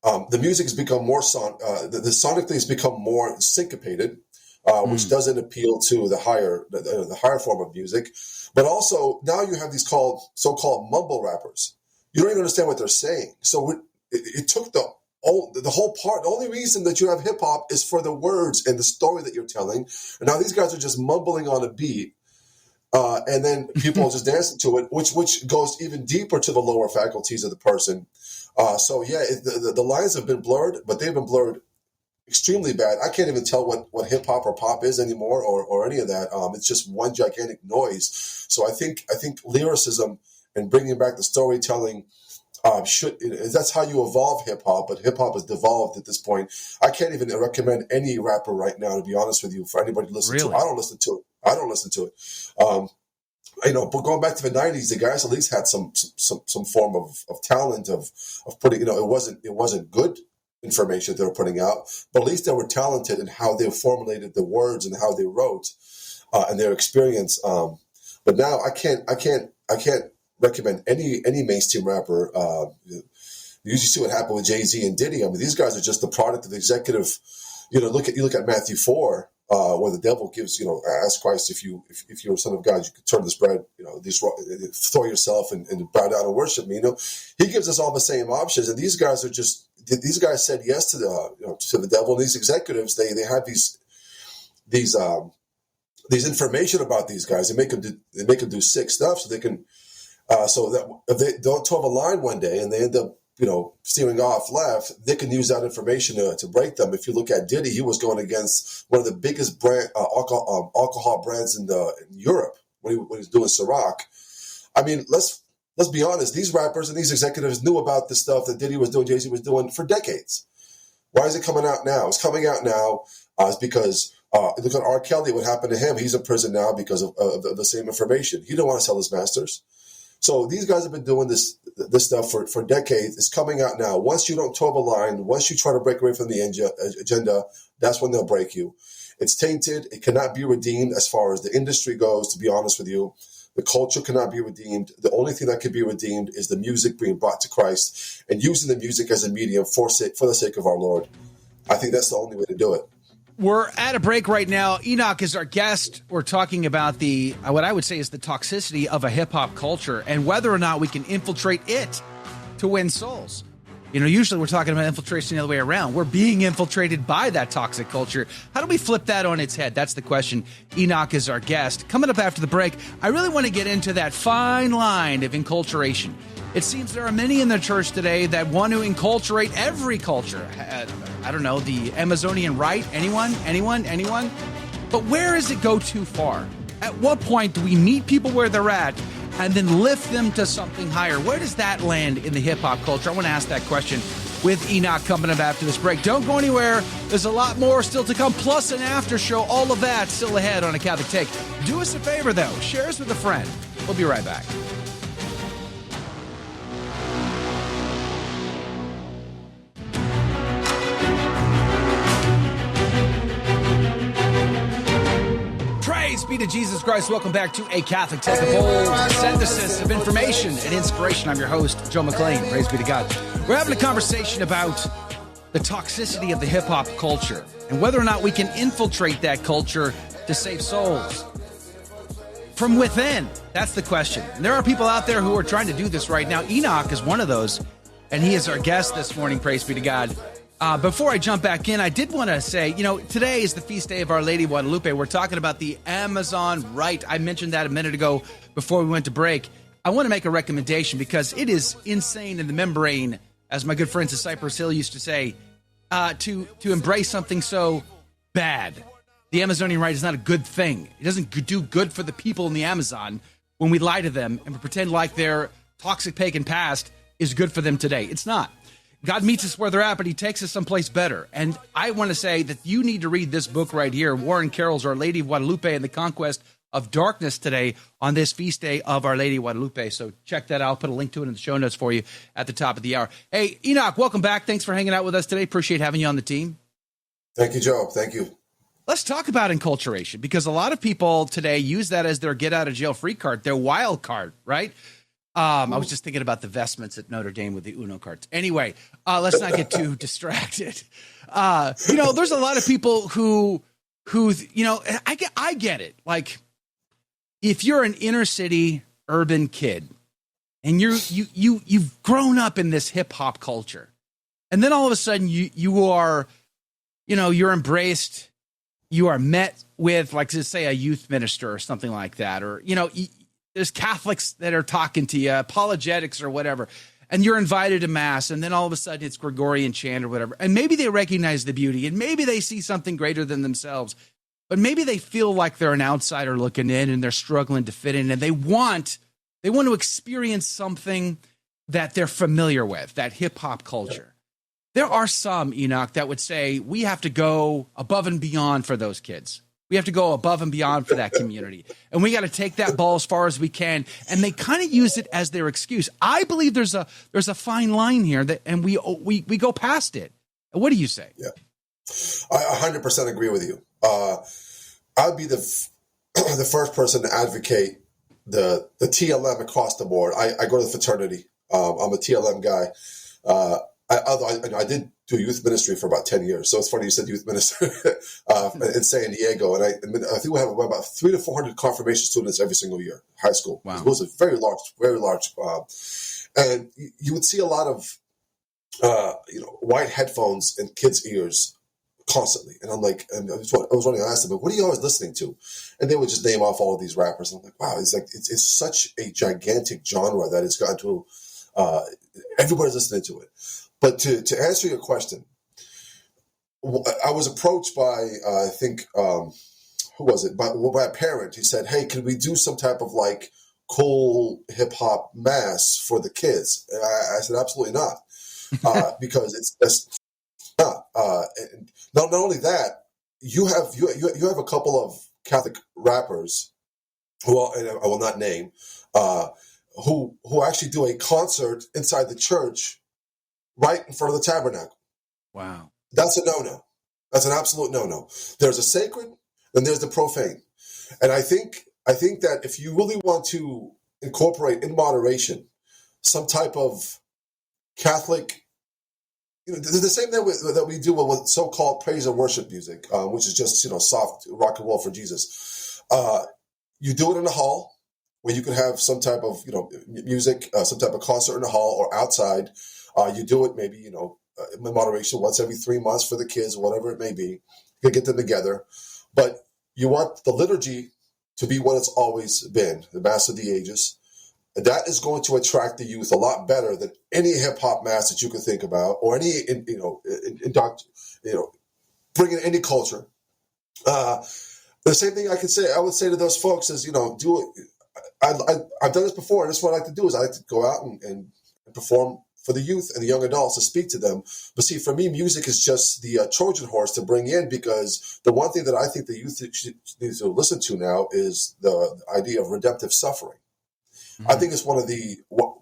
the music has become more the sonic thing has become more syncopated, which doesn't appeal to the higher form of music. But also now you have these so-called mumble rappers. You don't even understand what they're saying. So it took the whole part. The only reason that you have hip hop is for the words and the story that you're telling. And now these guys are just mumbling on a beat. And then people are just dancing to it, which goes even deeper to the lower faculties of the person. The lines have been blurred, but they've been blurred extremely bad. I can't even tell what hip hop or pop is anymore, or any of that. It's just one gigantic noise. So I think lyricism and bringing back the storytelling that's how you evolve hip hop. But hip hop has devolved at this point. I can't even recommend any rapper right now, to be honest with you, for anybody to listen to. I don't listen to it. But going back to the 90s, the guys at least had some form of talent of putting. It wasn't good information they were putting out, but at least they were talented in how they formulated the words and how they wrote and their experience. But now I can't recommend any mainstream rapper. You usually see what happened with Jay-Z and Diddy. I mean, these guys are just the product of the executive. You look at Matthew 4. Where the devil gives, ask Christ if you're a son of God, you could turn this bread, throw yourself and bow down and worship me. He gives us all the same options, and these guys said yes to the devil. And these executives, they have these information about these guys. They make them do sick stuff so they can, so that if they don't toe the line one day and they end up steering off left, they can use that information to break them. If you look at Diddy, he was going against one of the biggest alcohol brands in Europe when he was doing Ciroc. I mean, let's be honest. These rappers and these executives knew about the stuff that Diddy was doing, Jay-Z was doing for decades. Why is it coming out now? It's coming out now it's because look at R. Kelly, what happened to him. He's in prison now because of the same information. He didn't want to sell his masters. So these guys have been doing this stuff for decades. It's coming out now. Once you don't toe the line, once you try to break away from the agenda, that's when they'll break you. It's tainted. It cannot be redeemed as far as the industry goes, to be honest with you. The culture cannot be redeemed. The only thing that can be redeemed is the music being brought to Christ and using the music as a medium for the sake of our Lord. I think that's the only way to do it. We're at a break right now. Enoch is our guest. We're talking about what I would say is the toxicity of a hip-hop culture and whether or not we can infiltrate it to win souls. Usually we're talking about infiltration the other way around. We're being infiltrated by that toxic culture. How do we flip that on its head? That's the question. Enoch is our guest. Coming up after the break, I really want to get into that fine line of enculturation. It seems there are many in the church today that want to enculturate every culture. I don't know, the Amazonian rite? Anyone? But where does it go too far? At what point do we meet people where they're at and then lift them to something higher? Where does that land in the hip-hop culture? I want to ask that question with Enoch coming up after this break. Don't go anywhere. There's a lot more still to come, plus an after show. All of that still ahead on A Catholic Take. Do us a favor, though. Share us with a friend. We'll be right back. Praise be to Jesus Christ. Welcome back to A Catholic Take, a bold synthesis of information and inspiration. I'm your host, Joe McClain. Praise be to God. We're having a conversation about the toxicity of the hip-hop culture and whether or not we can infiltrate that culture to save souls. From within, that's the question. And there are people out there who are trying to do this right now. Enoch is one of those, and he is our guest this morning. Praise be to God. Before I jump back in, I did want to say, today is the feast day of Our Lady of Guadalupe. We're talking about the Amazon rite. I mentioned that a minute ago before we went to break. I want to make a recommendation because it is insane in the membrane, as my good friends at Cypress Hill used to say, to embrace something so bad. The Amazonian rite is not a good thing. It doesn't do good for the people in the Amazon when we lie to them and pretend like their toxic pagan past is good for them today. It's not. God meets us where they're at, but he takes us someplace better. And I want to say that you need to read this book right here, Warren Carroll's Our Lady of Guadalupe and the Conquest of Darkness, today on this feast day of Our Lady of Guadalupe. So check that out. I'll put a link to it in the show notes for you at the top of the hour. Hey, Enoch, welcome back. Thanks for hanging out with us today. Appreciate having you on the team. Thank you, Joe. Thank you. Let's talk about enculturation, because a lot of people today use that as their get-out-of-jail-free card, their wild card, right? I was just thinking about the vestments at Notre Dame with the Uno cards. Anyway, let's not get too distracted. There's a lot of people who I get it. Like, if you're an inner city urban kid and you've grown up in this hip hop culture, and then all of a sudden you are, you're embraced, you are met with, like, let's say, a youth minister or something like that, or there's Catholics that are talking to you, apologetics or whatever, and you're invited to mass, and then all of a sudden it's Gregorian chant or whatever, and maybe they recognize the beauty, and maybe they see something greater than themselves, but maybe they feel like they're an outsider looking in, and they're struggling to fit in, and they want to experience something that they're familiar with, that hip-hop culture. There are some, Enoch, that would say we have to go above and beyond for those kids. We have to go above and beyond for that community. And we got to take that ball as far as we can. And they kind of use it as their excuse. I believe there's a fine line here and we go past it. What do you say? Yeah, I 100% agree with you. I'd be the first person to advocate the TLM across the board. I go to the fraternity. I'm a TLM guy. I did do youth ministry for about 10 years. So it's funny you said youth minister in San Diego. And I think we have about 300 to 400 confirmation students every single year, high school. Wow. It was a very large. And you would see a lot of, white headphones in kids' ears constantly. And I'm like, I was running, I asked them, what are you always listening to? And they would just name off all of these rappers. And I'm like, wow, it's such a gigantic genre that it's gotten to Everybody's listening to it. But to answer your question, I was approached by, I think, who was it? By a parent. He said, hey, can we do some type of like cool hip hop mass for the kids? And I said, absolutely not. Because it's just not. And not only that, you have a couple of Catholic rappers who I will not name, who actually do a concert inside the church right in front of the tabernacle. Wow. That's a no-no. That's an absolute no-no. There's a sacred, and there's the profane. And I think that if you really want to incorporate in moderation some type of Catholic, the same that we do with so-called praise and worship music, which is just soft rock and roll for Jesus. You do it in a hall where you can have some type of music, some type of concert in a hall or outside. You do it maybe in moderation once every 3 months for the kids, whatever it may be. You can get them together, but you want the liturgy to be what it's always been, the Mass of the Ages. That is going to attract the youth a lot better than any hip hop mass that you can think about, or any bring in any culture. The same thing I would say to those folks is do it. I've done this before, and this is what I like to do is I like to go out and perform for the youth and the young adults, to speak to them. But see, for me, music is just the Trojan horse to bring in, because the one thing that I think the youth needs to listen to now is the idea of redemptive suffering. Mm-hmm. I think it's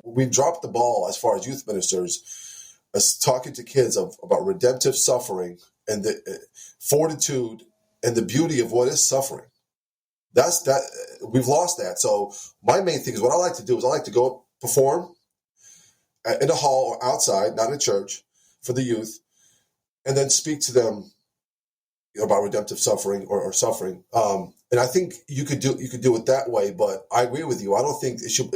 we've dropped the ball as far as youth ministers, as talking to kids about redemptive suffering and the fortitude and the beauty of what is suffering. We've lost that. So my main thing is, what I like to do is I like to go perform in a hall or outside, not in church, for the youth, and then speak to them about redemptive suffering or suffering. And I think you could do it that way. But I agree with you. I don't think it should,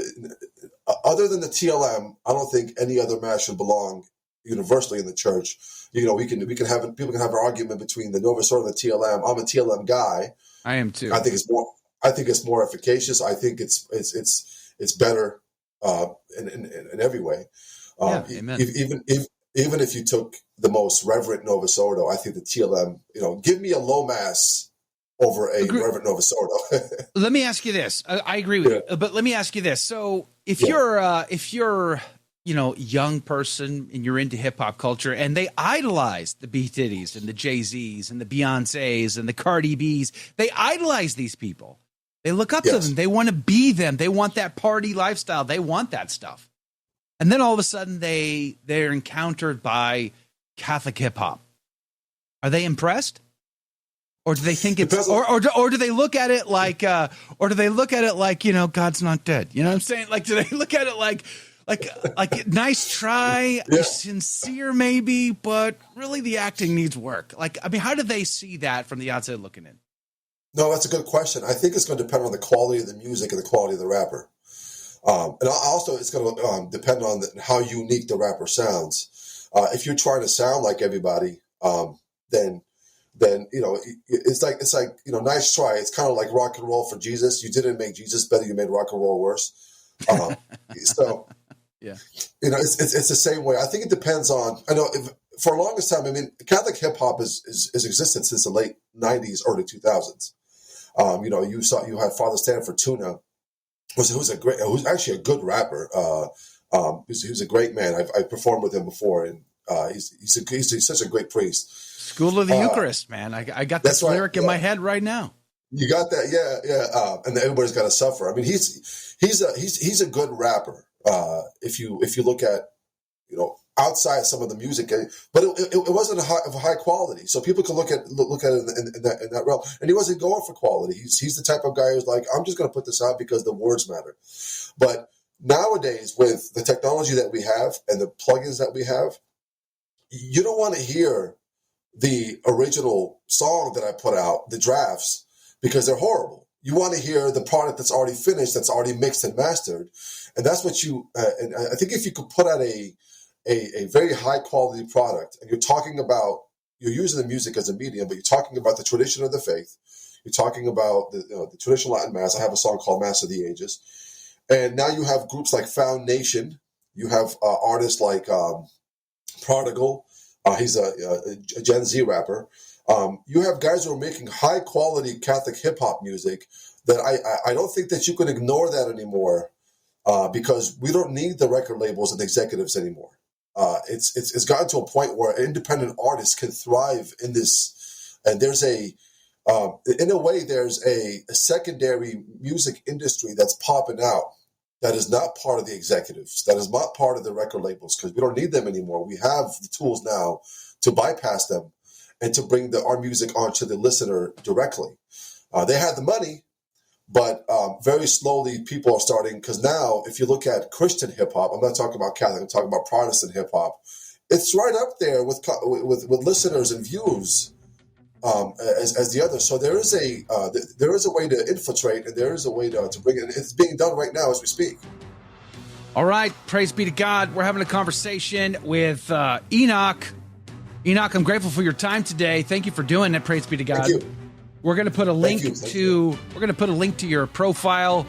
other than the TLM, I don't think any other mass should belong universally in the church. We can have people can have an argument between the Novus Ordo and the TLM. I'm a TLM guy. I am too. I think it's more efficacious. I think it's better in every way. Amen. Even if you took the most reverent Novus Ordo, I think the TLM, give me a low mass over a reverent Novus Ordo. Let me ask you this. I agree with you, but let me ask you this. So if you're young person and you're into hip hop culture and they idolize the P-Diddys and the Jay-Z's and the Beyoncé's and the Cardi B's, they idolize these people. They look up to them. They want to be them. They want that party lifestyle. They want that stuff. And then all of a sudden they're encountered by Catholic hip hop. Are they impressed? Or do they think it's, or do they look at it like, God's not dead? You know what I'm saying? Like, do they look at it like nice try, sincere maybe, but really the acting needs work? Like, I mean, how do they see that from the outside looking in? No, that's a good question. I think it's going to depend on the quality of the music and the quality of the rapper. And also it's going to depend on how unique the rapper sounds. If you're trying to sound like everybody, then it's like nice try. It's kind of like rock and roll for Jesus. You didn't make Jesus better. You made rock and roll worse. So yeah, it's the same way. I think it depends on. I know for the longest time. I mean, Catholic hip hop is existed since the late '90s, early 2000s. You had Father Stanford Tuna, who's actually a good rapper. He's a great man. I've performed with him before, and he's such a great priest. School of the Eucharist, man. I got this lyric in my head right now. You got that, yeah. And everybody's got to suffer. I mean, he's a good rapper. If you look at outside some of the music, but it wasn't of high quality, so people can look at it in that realm. And he wasn't going for quality. He's the type of guy who's like, I'm just going to put this out because the words matter. But nowadays, with the technology that we have and the plugins that we have, you don't want to hear the original song that I put out, the drafts, because they're horrible. You want to hear the product that's already finished, that's already mixed and mastered, and that's what you. And I think if you could put out a very high quality product, and you're using the music as a medium, but you're talking about the tradition of the faith. You're talking about the traditional Latin Mass. I have a song called Mass of the Ages, and now you have groups like Foundation You have artists like Prodigal. He's a Gen Z rapper. You have guys who are making high quality Catholic hip hop music that I don't think that you can ignore that anymore because we don't need the record labels and executives anymore. It's gotten to a point where independent artists can thrive in this, and there's in a way there's a secondary music industry that's popping out that is not part of the executives, that is not part of the record labels, because we don't need them anymore. We have the tools now to bypass them and to bring our music onto the listener directly. They had the money, but very slowly people are starting, because now if you look at Christian hip-hop, I'm not talking about Catholic, I'm talking about Protestant hip-hop, it's right up there with listeners and views as the others. So there is a way to infiltrate, and there is a way to bring it. It's being done right now as we speak. All right, praise be to God. We're having a conversation with Enoch. Enoch, I'm grateful for your time today. Thank you for doing it. Praise be to God. Thank you. We're going to put a link to your profile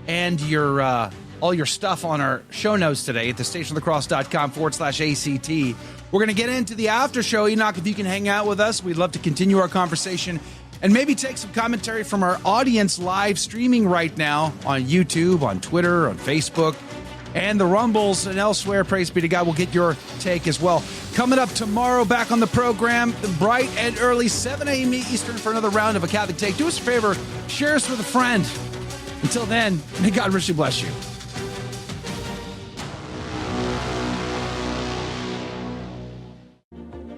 and your all your stuff on our show notes today at thestationofthecross.com/ACT. We're going to get into the after show. Enoch, if you can hang out with us, we'd love to continue our conversation and maybe take some commentary from our audience live streaming right now on YouTube, on Twitter, on Facebook, and the Rumbles and elsewhere. Praise be to God. We'll get your take as well. Coming up tomorrow, back on the program, bright and early, 7 a.m. Eastern for another round of A Catholic Take. Do us a favor, share us with a friend. Until then, may God richly bless you.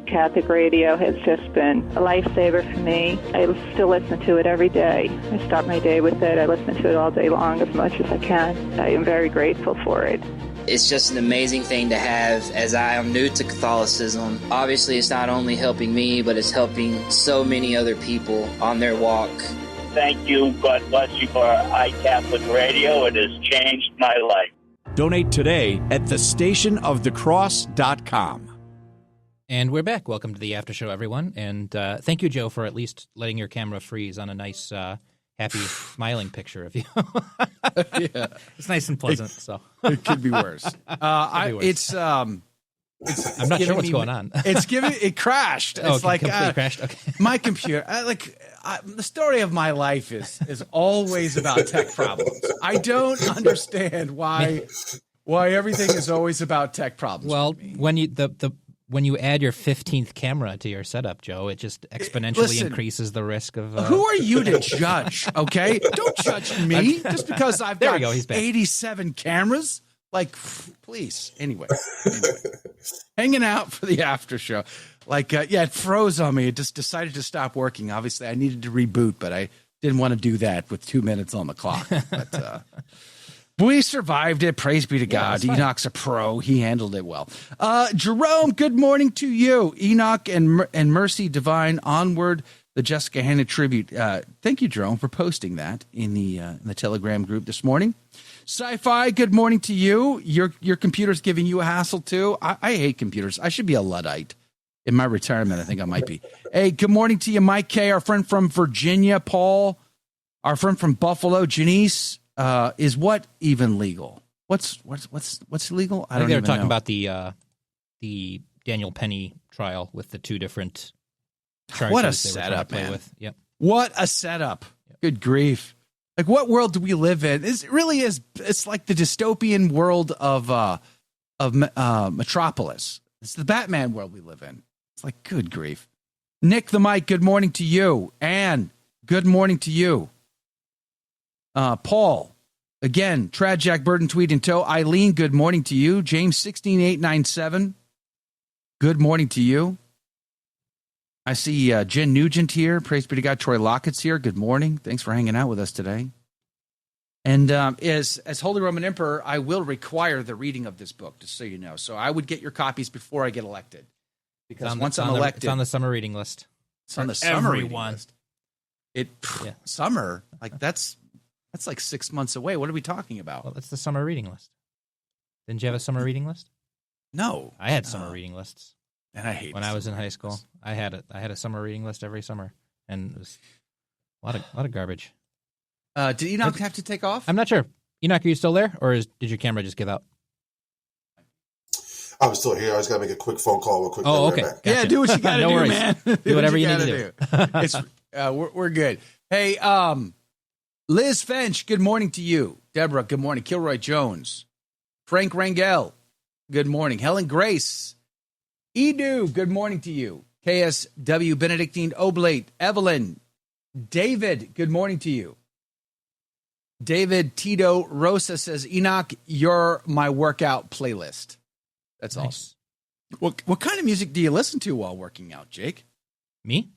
Catholic radio has just been a lifesaver for me. I still listen to it every day. I start my day with it. I listen to it all day long as much as I can. I am very grateful for it. It's just an amazing thing to have, as I am new to Catholicism. Obviously, it's not only helping me, but it's helping so many other people on their walk. Thank you. God bless you for iCatholic Radio. It has changed my life. Donate today at thestationofthecross.com. And we're back. Welcome to the after show, everyone. And thank you, Joe, for at least letting your camera freeze on a nice, happy, smiling picture of you. Yeah. It's nice and pleasant. It could be worse. I'm not sure what's going on. It crashed. It's like completely crashed. Okay. My computer. The story of my life is always about tech problems. I don't understand why everything is always about tech problems. Well, when you add your 15th camera to your setup, Joe, it just exponentially increases the risk of... Who are you to judge, okay? Don't judge me just because I've got 87 cameras. Like, please. Anyway. Hanging out for the after show. It froze on me. It just decided to stop working. Obviously, I needed to reboot, but I didn't want to do that with 2 minutes on the clock. But... we survived it. Praise be to God. Enoch's a pro. He handled it well. Jerome, good morning to you. Enoch and Mercy Divine, Onward, the Jessica Hanna tribute. Thank you, Jerome, for posting that in the Telegram group this morning. Sci-Fi, good morning to you. Your computer's giving you a hassle, too. I hate computers. I should be a Luddite. In my retirement, I think I might be. Hey, good morning to you, Mike K., our friend from Virginia, Paul, our friend from Buffalo, Janice. Is what even legal? What's legal? I think they were talking about the Daniel Penny trial with the two different charges. What a setup, man! Yep. What a setup! Yep. Good grief! Like, what world do we live in? It really is. It's like the dystopian world of Metropolis. It's the Batman world we live in. It's like, good grief. Nick the Mike, good morning to you. Anne, good morning to you. Paul, again, Trad Jack Burden tweet in tow. Eileen, good morning to you. James 16897, good morning to you. I see Jen Nugent here. Praise be to God. Troy Lockett's here. Good morning. Thanks for hanging out with us today. And as Holy Roman Emperor, I will require the reading of this book, just so you know. So I would get your copies before I get elected, because once I'm elected, it's on the summer reading list. It's on the summer reading list. Summer, like that's like 6 months away. What are we talking about? Well, that's the summer reading list. Didn't you have a summer reading list? No. I had summer reading lists. And I hate when I was in high school. I had a summer reading list every summer, and it was a lot of garbage. Did Enoch have to take off? I'm not sure. Enoch, are you still there, or did your camera just give out? I'm still here. I just got to make a quick phone call real quick. Oh, okay. Right back. Yeah, do what you got to No do, worries. man. Do whatever you need gotta to do. It's, we're good. Hey, Liz Finch, good morning to you. Deborah, good morning. Kilroy Jones. Frank Rangel, good morning. Helen Grace. Edu, good morning to you. KSW, Benedictine Oblate. Evelyn. David, good morning to you. David Tito Rosa says, Enoch, you're my workout playlist. That's Nice. awesome. What kind of music do you listen to while working out, Jake? Me?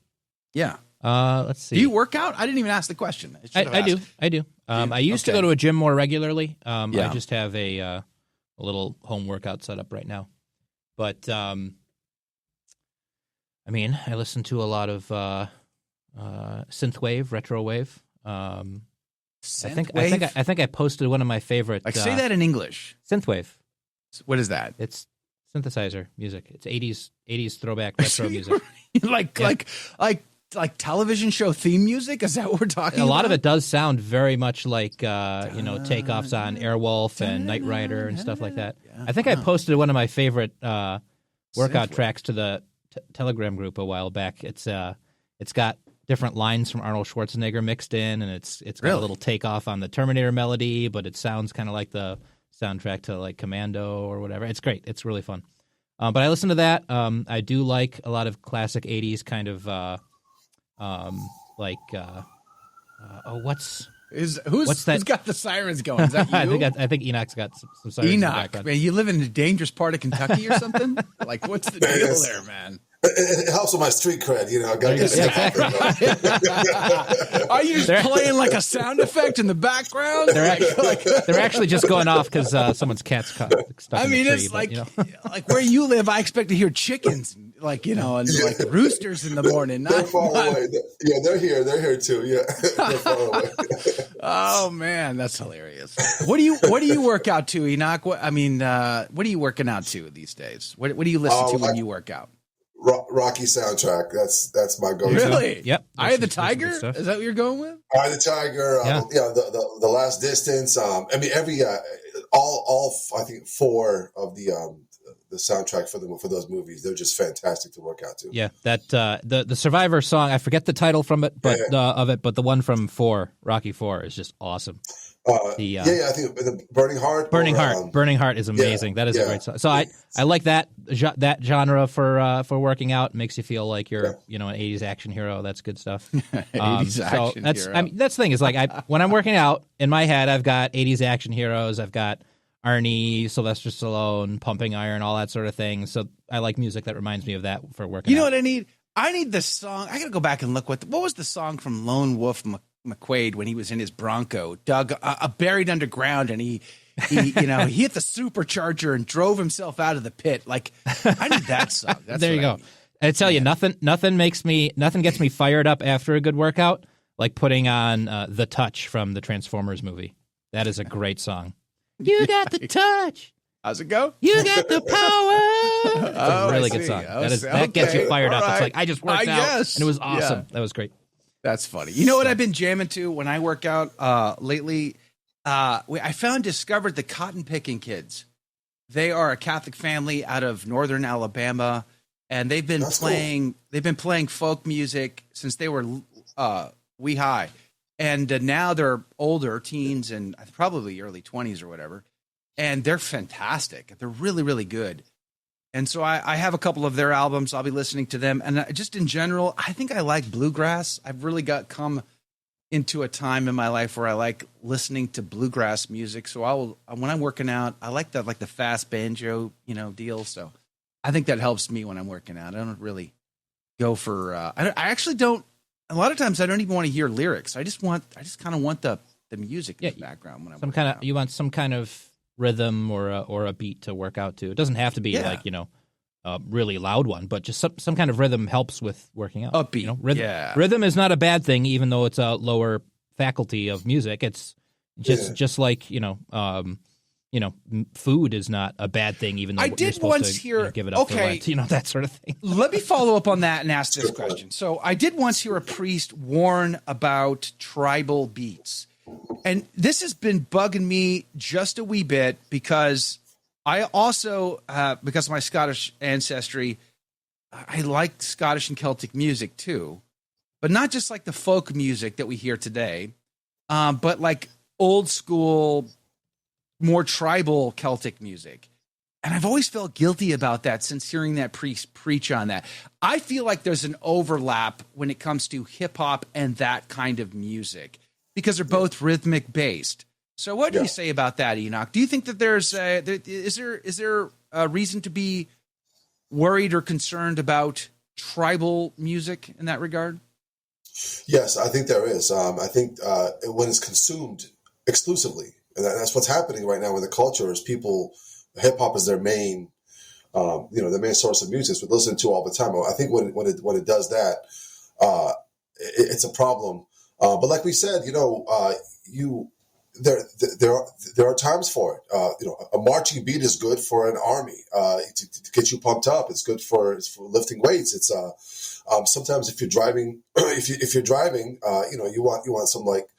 Yeah. Let's see. Do you work out? I didn't even ask the question. I do. I used to go to a gym more regularly. I just have a little home workout set up right now. But, I mean, I listen to a lot of synthwave, retrowave. I think I posted one of my favorite. Like, say that in English. Synthwave. What is that? It's synthesizer music. It's 80s throwback retro music. like television show theme music? Is that what we're talking about? A lot of it does sound very much like takeoffs on Airwolf and Knight Rider and stuff like that. I think I posted one of my favorite workout tracks to the Telegram group a while back. It's got different lines from Arnold Schwarzenegger mixed in, and it's got a little takeoff on the Terminator melody, but it sounds kind of like the soundtrack to like Commando or whatever. It's great. It's really fun. But I listen to that. I do like a lot of classic 80s kind of who's got the sirens going? Is that you? I think Enoch's got some sirens. Enoch, man, you live in a dangerous part of Kentucky or something? Like, what's the deal there, man? It helps with my street cred, you know. I gotta get Are you just playing like a sound effect in the background? They're actually just going off because someone's cat's stuck in the tree. It's like like where you live. I expect to hear chickens, and like roosters in the morning. They're far away. Yeah, they're here. They're here too. Yeah, they're far away. Oh man, that's hilarious. What do you work out to, Enoch? What are you working out to these days? What do you listen to when you work out? Rocky soundtrack. That's my go-to. Really? Yep. Eye of the Tiger? Is that what you're going with? Eye of the Tiger. The Last Distance. Every all I think 4 of the soundtrack for those movies. They're just fantastic to work out to. Yeah, that the Survivor song. I forget the title from it, but but the one from Rocky 4 is just awesome. I think the Burning Heart. Burning Heart is amazing. That is a great song. So I like that genre for working out. It makes you feel like you're an 80s action hero. That's good stuff. 80s action hero. That's the thing is like when I'm working out in my head, I've got 80s action heroes. I've got Arnie, Sylvester Stallone, Pumping Iron, all that sort of thing. So I like music that reminds me of that for working out. You know what I need? I need the song. I got to go back and look what was the song from Lone Wolf McQuade when he was in his Bronco, dug buried underground, and he he hit the supercharger and drove himself out of the pit. Like, I need that song. That's there you go. I tell you, nothing gets me fired up after a good workout like putting on The Touch from the Transformers movie. That is a great song. You got the touch. How's it go? You got the power. It's a really good song. That gets you fired up. Right. It's like I just worked out, and it was awesome. Yeah. That was great. That's funny. You know what I've been jamming to when I work out lately? I discovered the Cotton Picking Kids. They are a Catholic family out of northern Alabama, and they've been playing folk music since they were wee high, and now they're older teens and probably early 20s or whatever, and they're fantastic. They're really, really good. And so I have a couple of their albums. I'll be listening to them. And just in general, I think I like bluegrass. I've really come into a time in my life where I like listening to bluegrass music. So when I'm working out, I like the fast banjo, deal. So I think that helps me when I'm working out. I don't really go for, I actually don't, a lot of times I don't even want to hear lyrics. I just kind of want the music in the background when I'm working out. You want some kind of rhythm or a beat to work out to. It doesn't have to be a really loud one, but just some kind of rhythm helps with working out. Upbeat. Rhythm is not a bad thing, even though it's a lower faculty of music. It's just like food is not a bad thing, even though you're supposed to give it up for Lent, that sort of thing. Let me follow up on that and ask this question. So I did once hear a priest warn about tribal beats. And this has been bugging me just a wee bit because I also, because of my Scottish ancestry, I like Scottish and Celtic music too, but not just like the folk music that we hear today, but like old school, more tribal Celtic music. And I've always felt guilty about that since hearing that priest preach on that. I feel like there's an overlap when it comes to hip hop and that kind of music because they're both rhythmic based. So what do you say about that, Enoch? Do you think that is there a reason to be worried or concerned about tribal music in that regard? Yes, I think there is. I think when it's consumed exclusively, and that's what's happening right now in the culture, is people, hip hop is their main, their main source of music. We listen to all the time. I think when it does that, it's a problem. But like we said, there are times for it. A marching beat is good for an army to get you pumped up. It's good for lifting weights. It's sometimes if you're driving, you want some like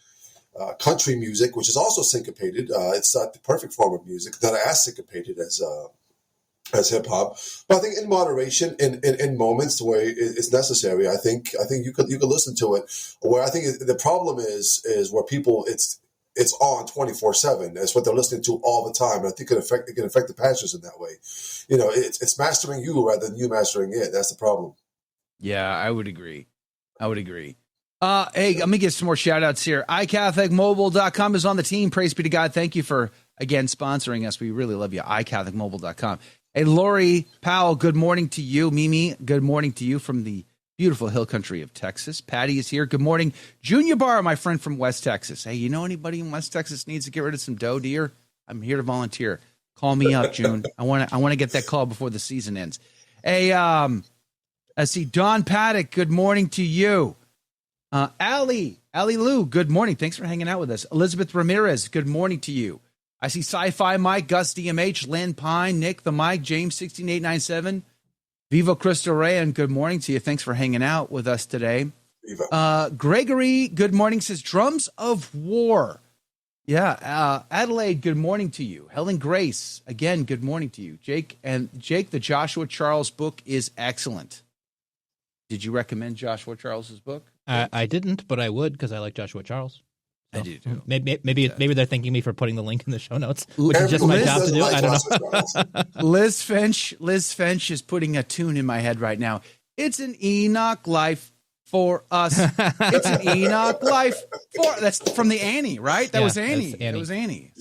country music, which is also syncopated. It's not the perfect form of music, not as syncopated as hip hop. But I think in moderation, in moments where it's necessary, I think you could listen to it. Where I think the problem is where people it's on 24/7. That's what they're listening to all the time. And I think it can affect the pastors in that way. It's mastering you rather than you mastering it. That's the problem. Yeah, I would agree. Hey, let me get some more shout outs here. iCatholicMobile.com is on the team. Praise be to God. Thank you for, again, sponsoring us. We really love you. iCatholicMobile.com. Hey, Lori Powell, good morning to you. Mimi, good morning to you from the beautiful hill country of Texas. Patty is here. Good morning. Junior Barr, my friend from West Texas. Hey, you know anybody in West Texas needs to get rid of some doe deer? I'm here to volunteer. Call me up, June. I want to get that call before the season ends. Hey, I see Don Paddock. Good morning to you. Allie Lou, good morning. Thanks for hanging out with us. Elizabeth Ramirez, good morning to you. I see Sci-Fi Mike, Gus DMH, Lynn Pine, Nick the Mike, James 16897, Vivo Cristo Rey, and good morning to you. Thanks for hanging out with us today. Gregory, good morning, says Drums of War. Yeah, Adelaide, good morning to you. Helen Grace, again, good morning to you. Jake, the Joshua Charles book is excellent. Did you recommend Joshua Charles's book? I didn't, but I would because I like Joshua Charles. So I do too. Maybe they're thanking me for putting the link in the show notes, which is just my job to do. I don't know. Liz Finch is putting a tune in my head right now. It's an Enoch life for us. It's an Enoch life for. That's from the Annie, right? That was Annie. It was Annie.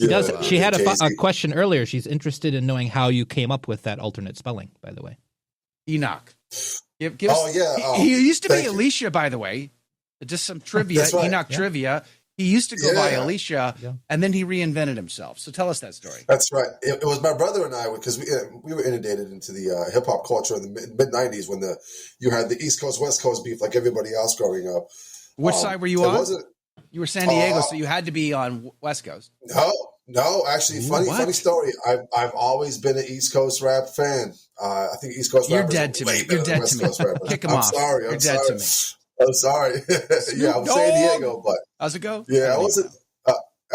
She had a question earlier. She's interested in knowing how you came up with that alternate spelling. By the way, Enoch. He used to be Alicia, by the way. Just some trivia, right. Enoch trivia. He used to go by Alicia, and then he reinvented himself. So tell us that story. That's right. It was my brother and I, because we were inundated into the hip hop culture in the mid '90s when you had the East Coast West Coast beef like everybody else growing up. Which side were you on? You were San Diego, so you had to be on West Coast. No, actually, funny story. I've always been an East Coast rap fan. I think East Coast rappers. You're dead to me. You're dead to me. Kick him off. Sorry. You're dead to me. I'm sorry. I was San Diego, but how's it go? Yeah, I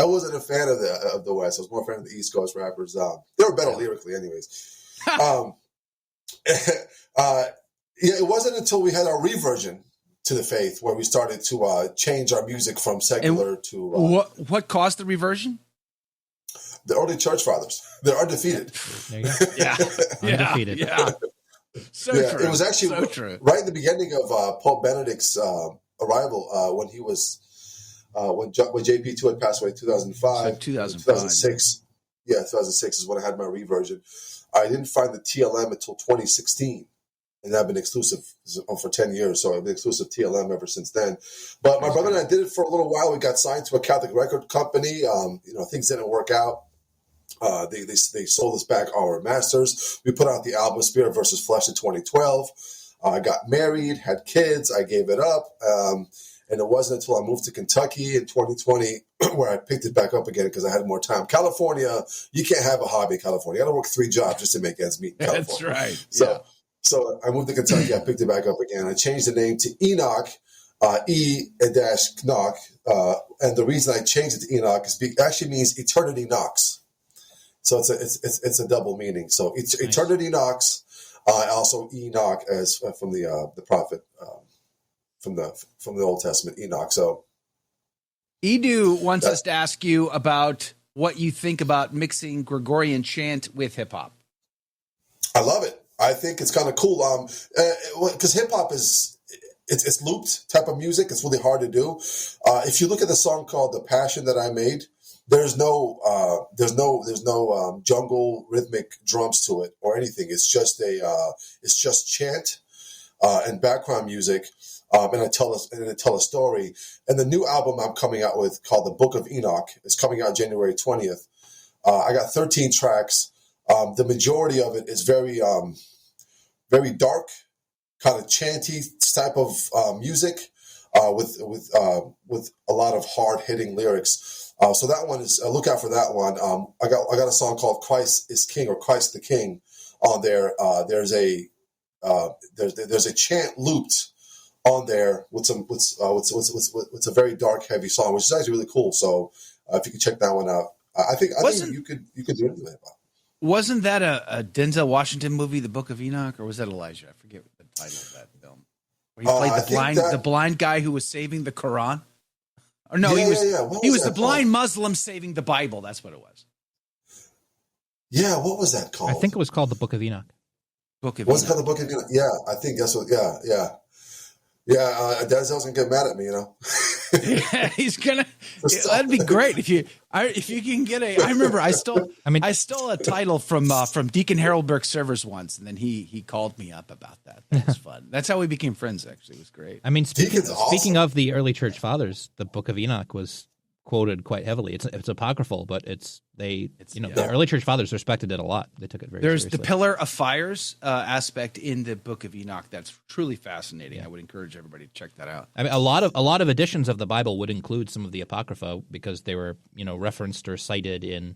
wasn't a fan of the West. I was more a fan of the East Coast rappers. They were better lyrically, anyways. It wasn't until we had our reversion to the faith where we started to change our music from secular to. What caused the reversion? The early church fathers. They're undefeated. There you go. Yeah, undefeated. Yeah. So true. It was actually right in the beginning of Pope Benedict's arrival when he was when JP2 had passed away in 2005. 2006. Yeah, 2006 is when I had my reversion. I didn't find the TLM until 2016, and I've been exclusive for 10 years. So I've been exclusive TLM ever since then. But my brother and I did it for a little while. We got signed to a Catholic record company. Things didn't work out. They sold us back our masters. We put out the album Spirit versus Flesh in 2012. I got married, had kids. I gave it up. And it wasn't until I moved to Kentucky in 2020 where I picked it back up again because I had more time. California, you can't have a hobby in California. You got to work 3 jobs just to make ends meet in California. That's right. So I moved to Kentucky. I picked it back up again. I changed the name to Enoch, E-Knock. And the reason I changed it to Enoch is it actually means eternity knocks. So it's a double meaning. So eternity knocks. Also Enoch as from the prophet from the Old Testament, Enoch. So Edu wants us to ask you about what you think about mixing Gregorian chant with hip hop. I love it. I think it's kind of cool. Because hip hop is it's looped type of music. It's really hard to do. If you look at the song called "The Passion" that I made, there's no jungle rhythmic drums to it or anything. It's just chant and background music. And I tell a story. And the new album I'm coming out with, called The Book of Enoch, is coming out January 20th. I got 13 tracks. The majority of it is very dark, kind of chanty type of music, with a lot of hard hitting lyrics. So that one is look out for that one. I got a song called "Christ is King" or "Christ the King" on there. There's a chant looped on there with a very dark, heavy song, which is actually really cool. So if you could check that one out, I think you could do it. Wasn't that a Denzel Washington movie, The Book of Enoch, or was that Elijah? I forget the title of that film. Where he played the blind guy who was saving the Quran. Or no, he was the blind Muslim saving the Bible. That's what it was. Yeah, what was that called? I think it was called The Book of Enoch. What's called The Book of Enoch? Yeah, I think that's what. Yeah. Denzel's gonna get mad at me, you know. Yeah, he's gonna. That'd be great if you can get a. I remember I stole a title from Deacon Harold Burke's servers once, and then he called me up about that. That was fun. That's how we became friends. Actually, it was great. I mean, speaking of the early church fathers, the Book of Enoch was quoted quite heavily. It's apocryphal, but the early church fathers respected it a lot. They took it very seriously. There's the Pillar of Fires aspect in the Book of Enoch that's truly fascinating. Yeah. I would encourage everybody to check that out. I mean, a lot of editions of the Bible would include some of the apocrypha because they were referenced or cited in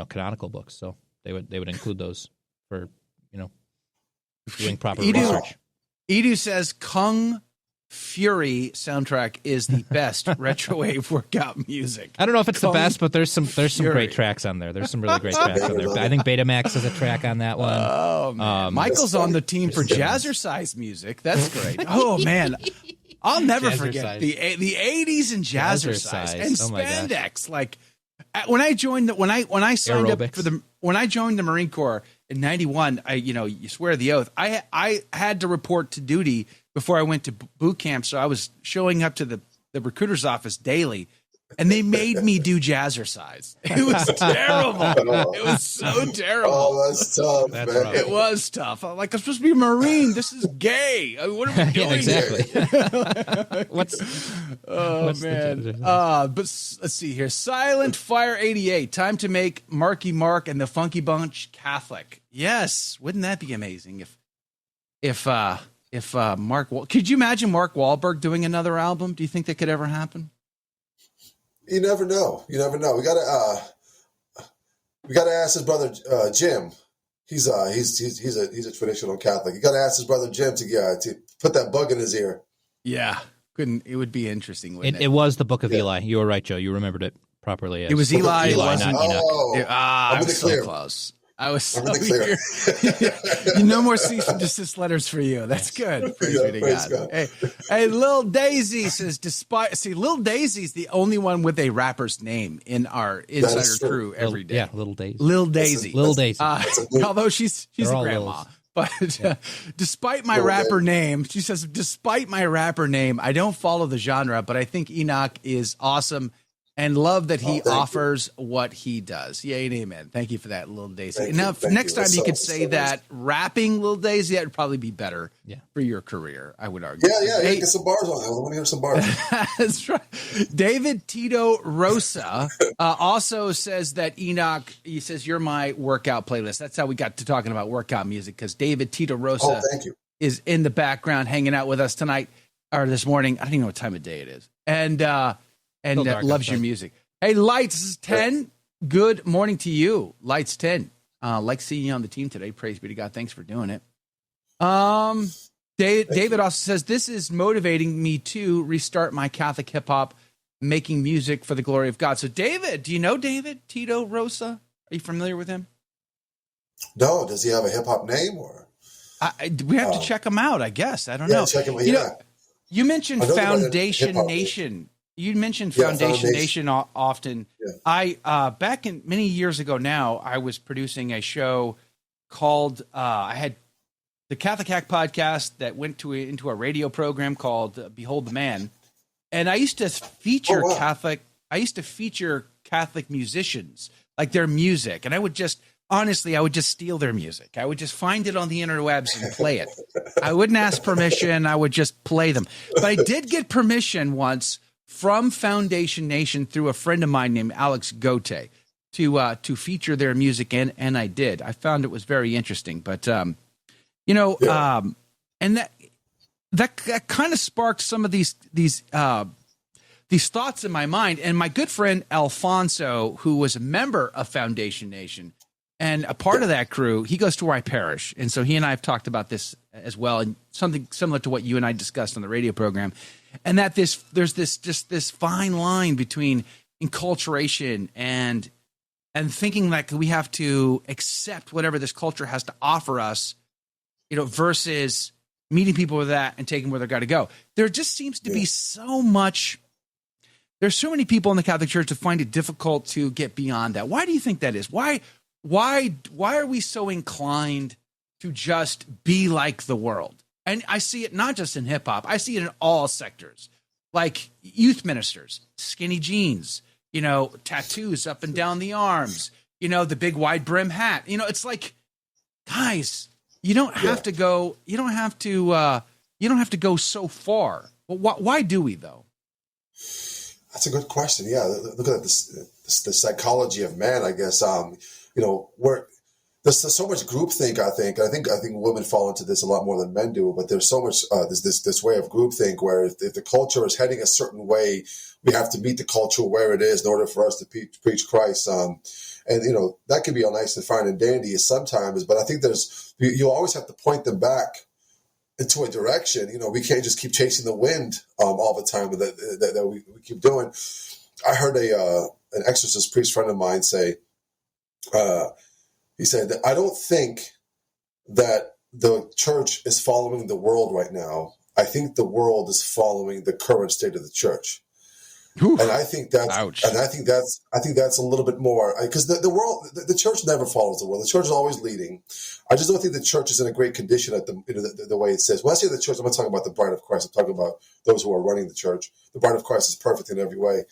canonical books. So they would include those for doing proper research. Edu says Kung Fury soundtrack is the best retrowave workout music. I don't know if it's the best, but there's some great tracks on there. There's some really great tracks on there. I think Betamax has a track on that one. Oh man, Michael's on the team for jazzercise music. That's great. Oh man, I'll never forget the 80s and jazzercise and spandex. Like when I joined when I signed up for when I joined the Marine Corps in '91, you swear the oath. I had to report to duty before I went to boot camp, so I was showing up to the recruiter's office daily, and they made me do jazzercise. It was terrible. It was so terrible. Oh, that's tough, man. Rough. It was tough. I'm like, I'm supposed to be a Marine. This is gay. I mean, what are we doing exactly. here? Man. But let's see here. Silent Fire 88. Time to make Marky Mark and the Funky Bunch Catholic. Yes. Wouldn't that be amazing if Mark, could you imagine Mark Wahlberg doing another album? Do you think that could ever happen? You never know. We gotta ask his brother Jim. He's a traditional Catholic. You gotta ask his brother Jim to put that bug in his ear. Yeah, it would be interesting. Wouldn't it? It was the Book of Eli. You were right, Joe. You remembered it properly. It was Eli, not Enoch. I was so close. I was so clear. No more cease and desist letters for you. That's good. Praise be to God. Hey, Lil Daisy says, Lil Daisy's the only one with a rapper's name in our Insider crew every day. Yeah, Lil Daisy. Lil Daisy. Lil Daisy. Although she's a grandma. But despite my rapper name, she says, despite my rapper name, I don't follow the genre, but I think Enoch is awesome. And love that he offers what he does. Yay and amen. Thank you for that, Lil Daisy. Now, next time you could say that rapping Lil Daisy, that would probably be better for your career, I would argue. Yeah. Get some bars on that. I want to hear some bars. That's right. David Tito Rosa also says that Enoch, he says, you're my workout playlist. That's how we got to talking about workout music, because David Tito Rosa is in the background hanging out with us tonight or this morning. I don't even know what time of day it is. And loves your music. Hey, Lights, this is 10. Good morning to you. Lights 10. Like seeing you on the team today. Praise be to God. Thanks for doing it. David also says, this is motivating me to restart my Catholic hip hop, making music for the glory of God. So David, do you know David Tito Rosa? Are you familiar with him? No, does he have a hip hop name or? We have to check him out, I guess. I don't know. Check him out. You Yeah. know, you mentioned Foundation Nation. You mentioned Foundation Nation often. Yeah. I back in many years ago now, I was producing a show called I had the Catholic Hack podcast that went into a radio program called Behold the Man, and I used to feature Catholic musicians, like their music, and I would just steal their music. I would just find it on the interwebs and play it. I wouldn't ask permission. I would just play them. But I did get permission once from Foundation Nation through a friend of mine named Alex Gote to feature their music, and I did. I found it was very interesting. But and that kind of sparked some of these thoughts in my mind. And my good friend Alfonso, who was a member of Foundation Nation and a part of that crew, he goes to where I parish. And so he and I have talked about this as well, and something similar to what you and I discussed on the radio program. And that there's this fine line between enculturation and thinking like we have to accept whatever this culture has to offer us, versus meeting people with that and taking where they've got to go. There just seems to be so much. There's so many people in the Catholic Church that find it difficult to get beyond that. Why do you think that is? Why are we so inclined to just be like the world? And I see it not just in hip hop. I see it in all sectors, like youth ministers, skinny jeans, tattoos up and down the arms, the big wide brim hat. It's like, guys, you don't have to go. You don't have to go so far. But why do we though? That's a good question. Yeah, look at the psychology of man. I guess where there's so much groupthink. I think women fall into this a lot more than men do. But there's so much this way of groupthink where if the culture is heading a certain way, we have to meet the culture where it is in order for us to preach Christ. And that can be all nice and fine and dandy sometimes. But I think you always have to point them back into a direction. We can't just keep chasing the wind all the time that we keep doing. I heard an exorcist priest friend of mine say, he said that I don't think that the church is following the world right now. I think the world is following the current state of the church. Oof. And I think that's a little bit more because the church never follows the world. The church is always leading. I just don't think the church is in a great condition at the way it says. When I say the church, I'm not talking about the bride of Christ. I'm talking about those who are running the church. The bride of Christ is perfect in every way.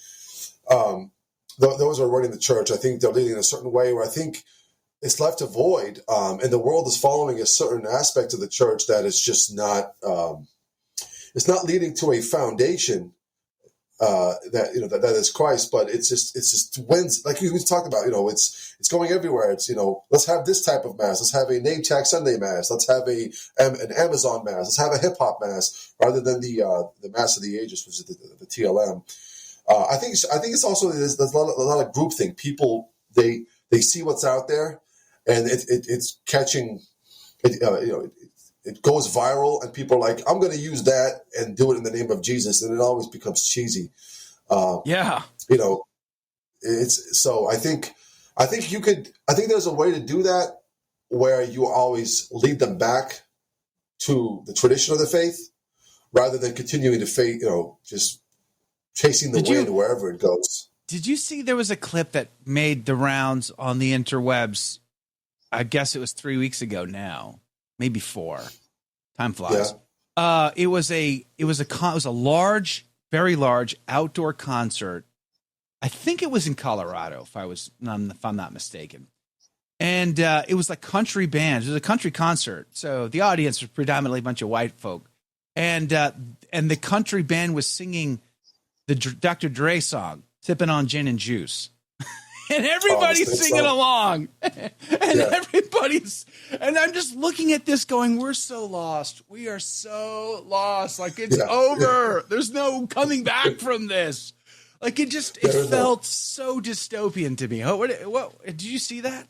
Those who are running the church, I think they're leading in a certain way where I think it's left a void, and the world is following a certain aspect of the church that is just not. It's not leading to a foundation. That is Christ, but it's just wins, like we talked about. It's going everywhere. It's let's have this type of mass. Let's have a name tag Sunday mass. Let's have an Amazon mass. Let's have a hip hop mass rather than the mass of the ages, which is the TLM. I think it's also there's a lot of groupthink. People they see what's out there, and it's catching. It goes viral, and people are like, "I'm going to use that and do it in the name of Jesus," and it always becomes cheesy. It's so. I think there's a way to do that where you always lead them back to the tradition of the faith, rather than continuing to faith. Just chasing the wind wherever it goes. Did you see there was a clip that made the rounds on the interwebs? I guess it was 3 weeks ago now. Maybe 4. Time flies. Yeah. It was a large, very large outdoor concert. I think it was in Colorado, if I'm not mistaken. And it was like country bands. It was a country concert, so the audience was predominantly a bunch of white folk. And the country band was singing the Dr. Dre song, "Sipping on Gin and Juice." And everybody's singing along. And I'm just looking at this going, we're so lost. We are so lost. Like, it's over. There's no coming back from this. Like, it felt so dystopian to me. What did you see that?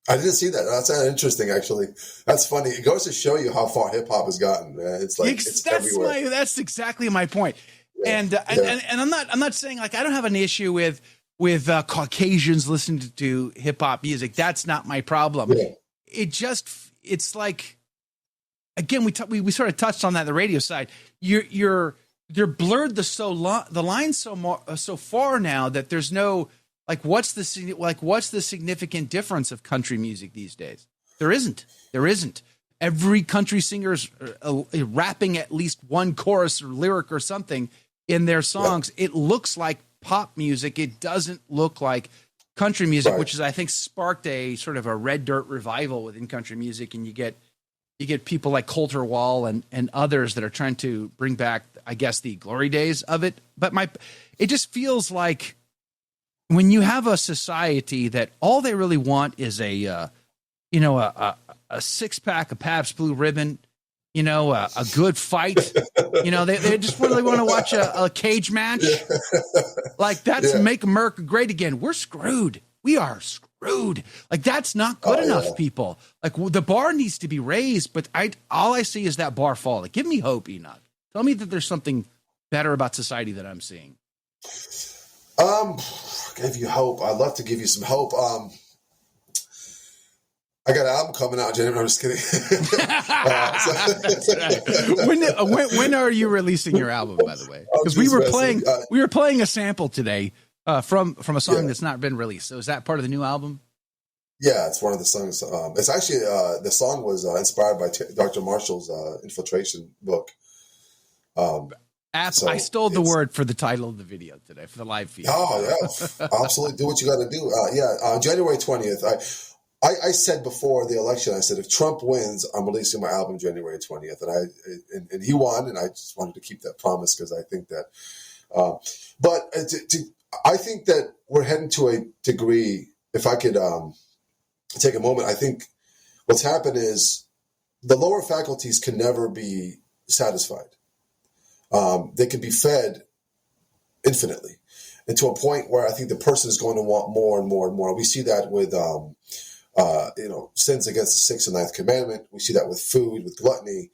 I didn't see that. That's interesting, actually. That's funny. It goes to show you how far hip hop has gotten. It's like, it's everywhere. That's exactly my point. Yeah. And I'm not saying, like, I don't have an issue with with Caucasians listening to hip hop music. That's not my problem. Yeah. It's like, again, we sort of touched on that on the radio side. You're blurred the lines so far now that there's no, like, what's the significant difference of country music these days? There isn't. Every country singer's rapping at least one chorus or lyric or something in their songs. Yeah. It looks like pop music. It doesn't look like country music, which is, I think, sparked a sort of a red dirt revival within country music. And you get people like Colter Wall and others that are trying to bring back, I guess, the glory days of it. But it just feels like when you have a society that all they really want is a 6-pack of Pabst Blue Ribbon, a good fight. They just really want to watch a cage match. Like, that's Make America Great Again. We're screwed. We are screwed. Like, that's not good enough, people. Like, the bar needs to be raised, but all I see is that bar fall. Like, give me hope, Enoch. Tell me that there's something better about society that I'm seeing. Give you hope. I'd love to give you some hope. I got an album coming out, Jennifer. I'm just kidding. When are you releasing your album, by the way? Because we were playing a sample today from a song that's not been released. So is that part of the new album? Yeah, it's one of the songs. It's actually the song was inspired by Dr. Marshall's Infiltration book. I stole the word for the title of the video today for the live feed. Oh yeah, absolutely. Do what you got to do. January 20th. I said before the election, I said, if Trump wins, I'm releasing my album January 20th. And he won, and I just wanted to keep that promise because I think that. I think that we're heading to a degree, if I could take a moment, I think what's happened is the lower faculties can never be satisfied. They can be fed infinitely, and to a point where I think the person is going to want more and more and more. We see that with sins against the 6th and 9th commandment. We see that with food, with gluttony.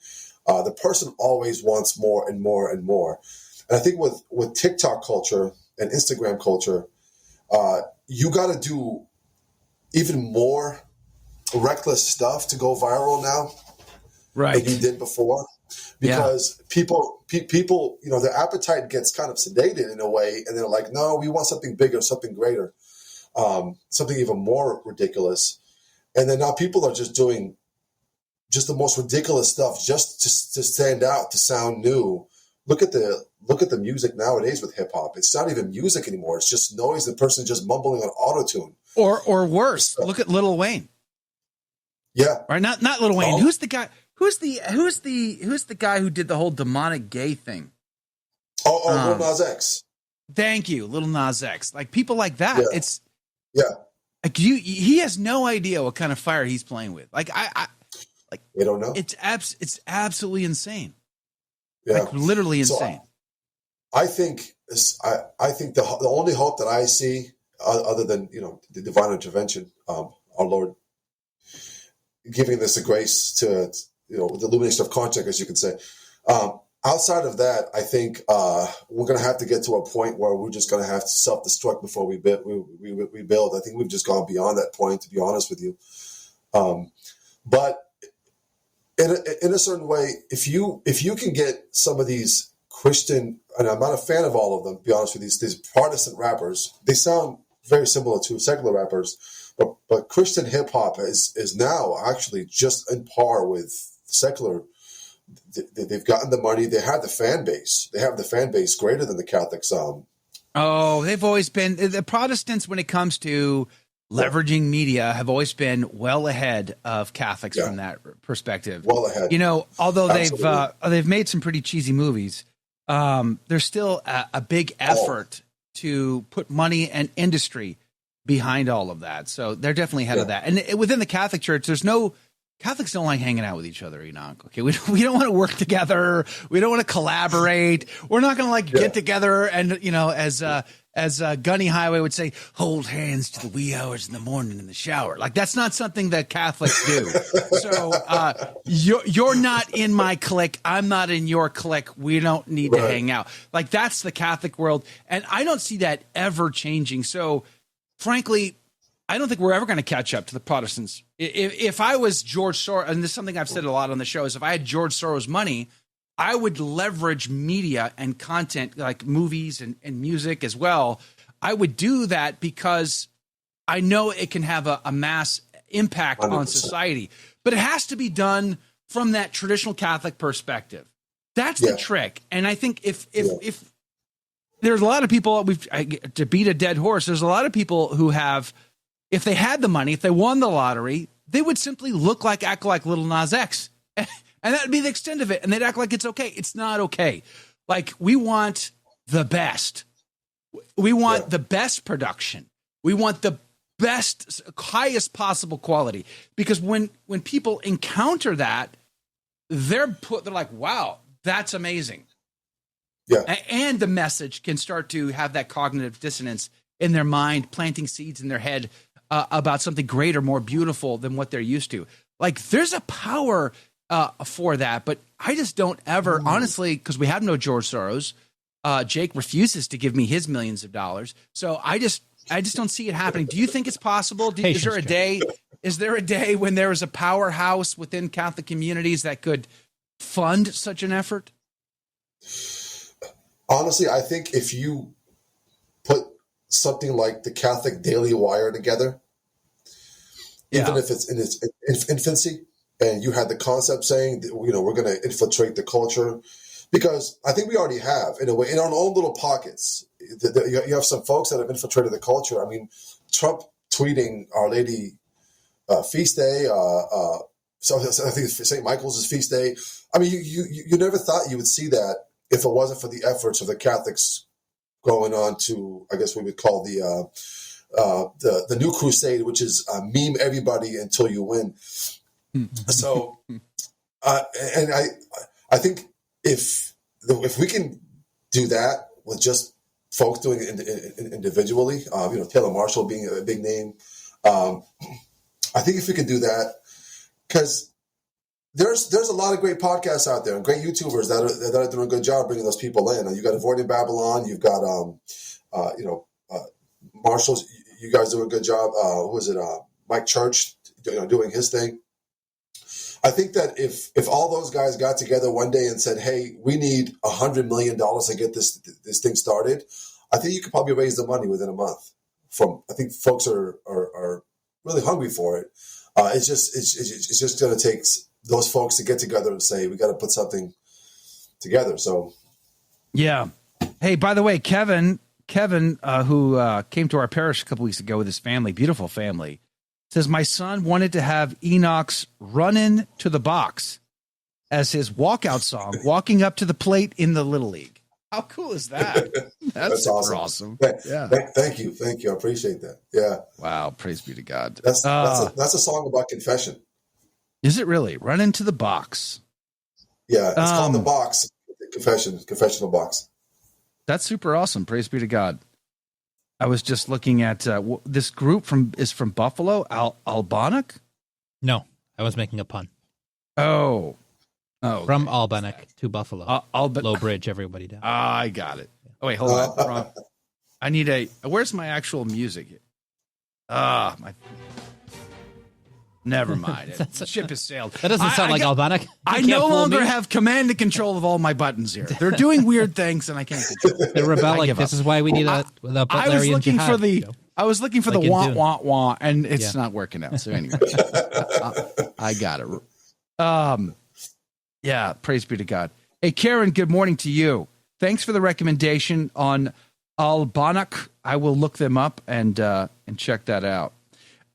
The person always wants more and more and more. And I think with TikTok culture and Instagram culture, you got to do even more reckless stuff to go viral now than you did before. Because people, their appetite gets kind of sedated in a way, and they're like, no, we want something bigger, something greater, something even more ridiculous. And then now people are just doing just the most ridiculous stuff just to stand out, to sound new. Look at the music nowadays with hip hop. It's not even music anymore. It's just noise. The person just mumbling on autotune. Or worse, look at Lil Wayne. Yeah. Or not Lil Wayne. Oh. Who's the guy? Who's the guy who did the whole demonic gay thing? Lil Nas X. Thank you, Lil Nas X. Like, people like that. Yeah. Like, he has no idea what kind of fire he's playing with. Like, they don't know. It's absolutely insane. Yeah. Like, literally insane. So I think the only hope that I see, other than the divine intervention, our Lord giving this a grace to the illumination of context, as you could say. Outside of that, I think we're going to have to get to a point where we're just going to have to self-destruct before we build. I think we've just gone beyond that point, to be honest with you. But in a certain way, if you can get some of these Christian, and I'm not a fan of all of them, to be honest with you, these Protestant rappers, they sound very similar to secular rappers, but Christian hip hop is now actually just in par with secular. They've gotten the money. They have the fan base. They have the fan base greater than the Catholics. They've always been the Protestants when it comes to leveraging media have always been well ahead of Catholics from that perspective. Well ahead. Although they've made some pretty cheesy movies, there's still a big effort to put money and industry behind all of that. So they're definitely ahead of that. And within the Catholic Church, there's no Catholics don't like hanging out with each other, Enoch. Okay, we don't want to work together. We don't want to collaborate. We're not going to get together and as Gunny Highway would say, hold hands to the wee hours in the morning in the shower. Like that's not something that Catholics do. So you're not in my clique. I'm not in your clique. We don't need to hang out. Like that's the Catholic world, and I don't see that ever changing. So, frankly, I don't think we're ever going to catch up to the Protestants. If I was George Soros, and this is something I've said a lot on the show, is if I had George Soros' money, I would leverage media and content like movies and music as well. I would do that because I know it can have a mass impact 100%. On society. But it has to be done from that traditional Catholic perspective. That's the trick. And I think if there's a lot of people, to beat a dead horse, there's a lot of people who have, if they had the money, if they won the lottery, they would simply act like Little Nas X. And that would be the extent of it. And they'd act like it's okay. It's not okay. Like, we want the best. We want the best production. We want the best, highest possible quality. Because when people encounter that, they're like, wow, that's amazing. Yeah. And the message can start to have that cognitive dissonance in their mind, planting seeds in their head about something greater, more beautiful than what they're used to. Like, there's a power for that, but I just don't ever, honestly, because we have no George Soros. Jake refuses to give me his millions of dollars, so I just don't see it happening. Do you think it's possible? Is there a day when there is a powerhouse within Catholic communities that could fund such an effort? Honestly, I think if you put something like the Catholic Daily Wire together, even if it's in its infancy, and you had the concept saying, we're going to infiltrate the culture, because I think we already have, in a way, in our own little pockets. You have some folks that have infiltrated the culture. I mean, Trump tweeting Our Lady feast day. So I think St. Michael's feast day. I mean, you never thought you would see that if it wasn't for the efforts of the Catholics going on to, I guess we would call the new crusade, which is meme everybody until you win. So, and I think if we can do that with just folks doing it individually, Taylor Marshall being a big name, I think if we can do that, because there's a lot of great podcasts out there and great YouTubers that are doing a good job bringing those people in. You got Avoiding Babylon, you've got Marshall's. You guys do a good job. Who was it? Mike Church, doing his thing. I think that if all those guys got together one day and said, "Hey, we need $100 million to get this thing started," I think you could probably raise the money within a month. I think folks are really hungry for it. It's just going to take those folks to get together and say, "We got to put something together." So, yeah. Hey, by the way, Kevin, who came to our parish a couple weeks ago with his family, beautiful family, says, my son wanted to have Enoch's Runnin' to the Box as his walkout song, walking up to the plate in the Little League. How cool is that? That's awesome. Yeah. Thank you. I appreciate that. Yeah. Wow. Praise be to God. That's a song about confession. Is it really? Runnin' to the Box. Yeah. It's called The Box. Confessional Box. That's super awesome. Praise be to God. I was just looking at this group from Buffalo, Albanic? No, I was making a pun. Oh. Okay. From Albanic to Buffalo. Low bridge, everybody down. I got it. Oh, wait, hold on. I need where's my actual music? Never mind. The ship has sailed. That doesn't sound like Albanic. I no longer have command and control of all my buttons here. They're doing weird things, and I can't control them. They're rebelling. This is why we need a Butlerian jihad. I was looking for the wah, wah, wah, and it's not working out. So anyway, I got it. Yeah, praise be to God. Hey, Karen, good morning to you. Thanks for the recommendation on Albanic. I will look them up and check that out.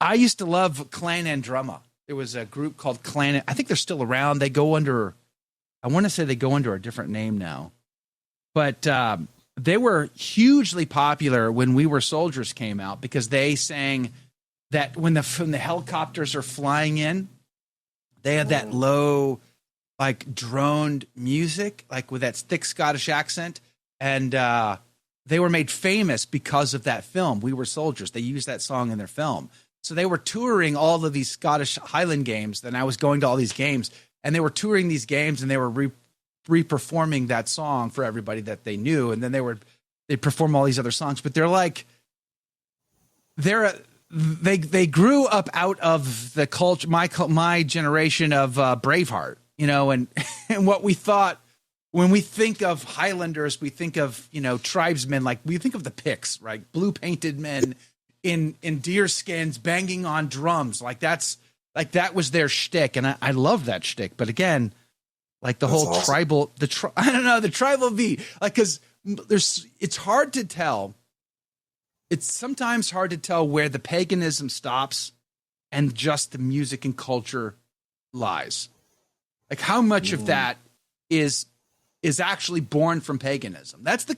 I used to love Clan Andromma. There was a group called Clan. I think they're still around. They go under, I want to say they go under a different name now. But they were hugely popular when We Were Soldiers came out because they sang that when the helicopters are flying in, They had that low, like droned music, like with that thick Scottish accent. And they were made famous because of that film. We Were Soldiers. They used that song in their film. So they were touring all of these Scottish Highland games. Then I was going to all these games, and they were touring these games, and they were re-performing that song for everybody that they knew. And then they'd perform all these other songs. But they're like, they grew up out of the culture, my generation of Braveheart, you know, and what we thought when we think of Highlanders, we think of, you know, tribesmen, like we think of the Picts, right? Blue painted men in deer skins banging on drums. Like that was their shtick. And I love that shtick. But again, like the whole awesome. The tribal beat, like, cause it's hard to tell. It's sometimes hard to tell where the paganism stops and just the music and culture lies. Like how much of that is actually born from paganism? That's the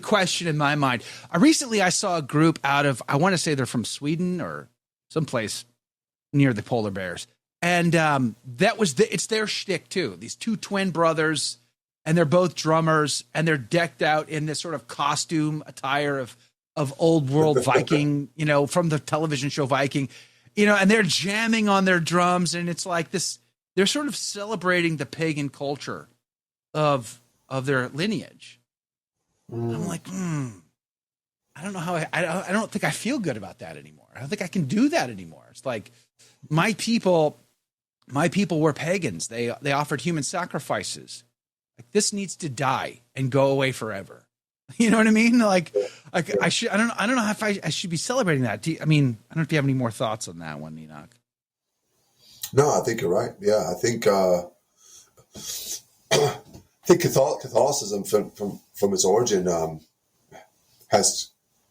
question in my mind. Recently I saw a group out of, I want to say they're from Sweden or someplace near the polar bears. And it's their shtick too. These two twin brothers, and they're both drummers, and they're decked out in this sort of costume attire of old world Viking, you know, from the television show Viking, you know, and they're jamming on their drums. And it's like this, they're sort of celebrating the pagan culture of their lineage. I'm like, I don't know how I don't think I feel good about that anymore. I don't think I can do that anymore. It's like my people were pagans. They offered human sacrifices. Like this needs to die and go away forever. You know what I mean? Like I don't know if I should be celebrating that. I don't know if you have any more thoughts on that one, Enoch. No, I think you're right. Yeah, I think Catholicism from its origin has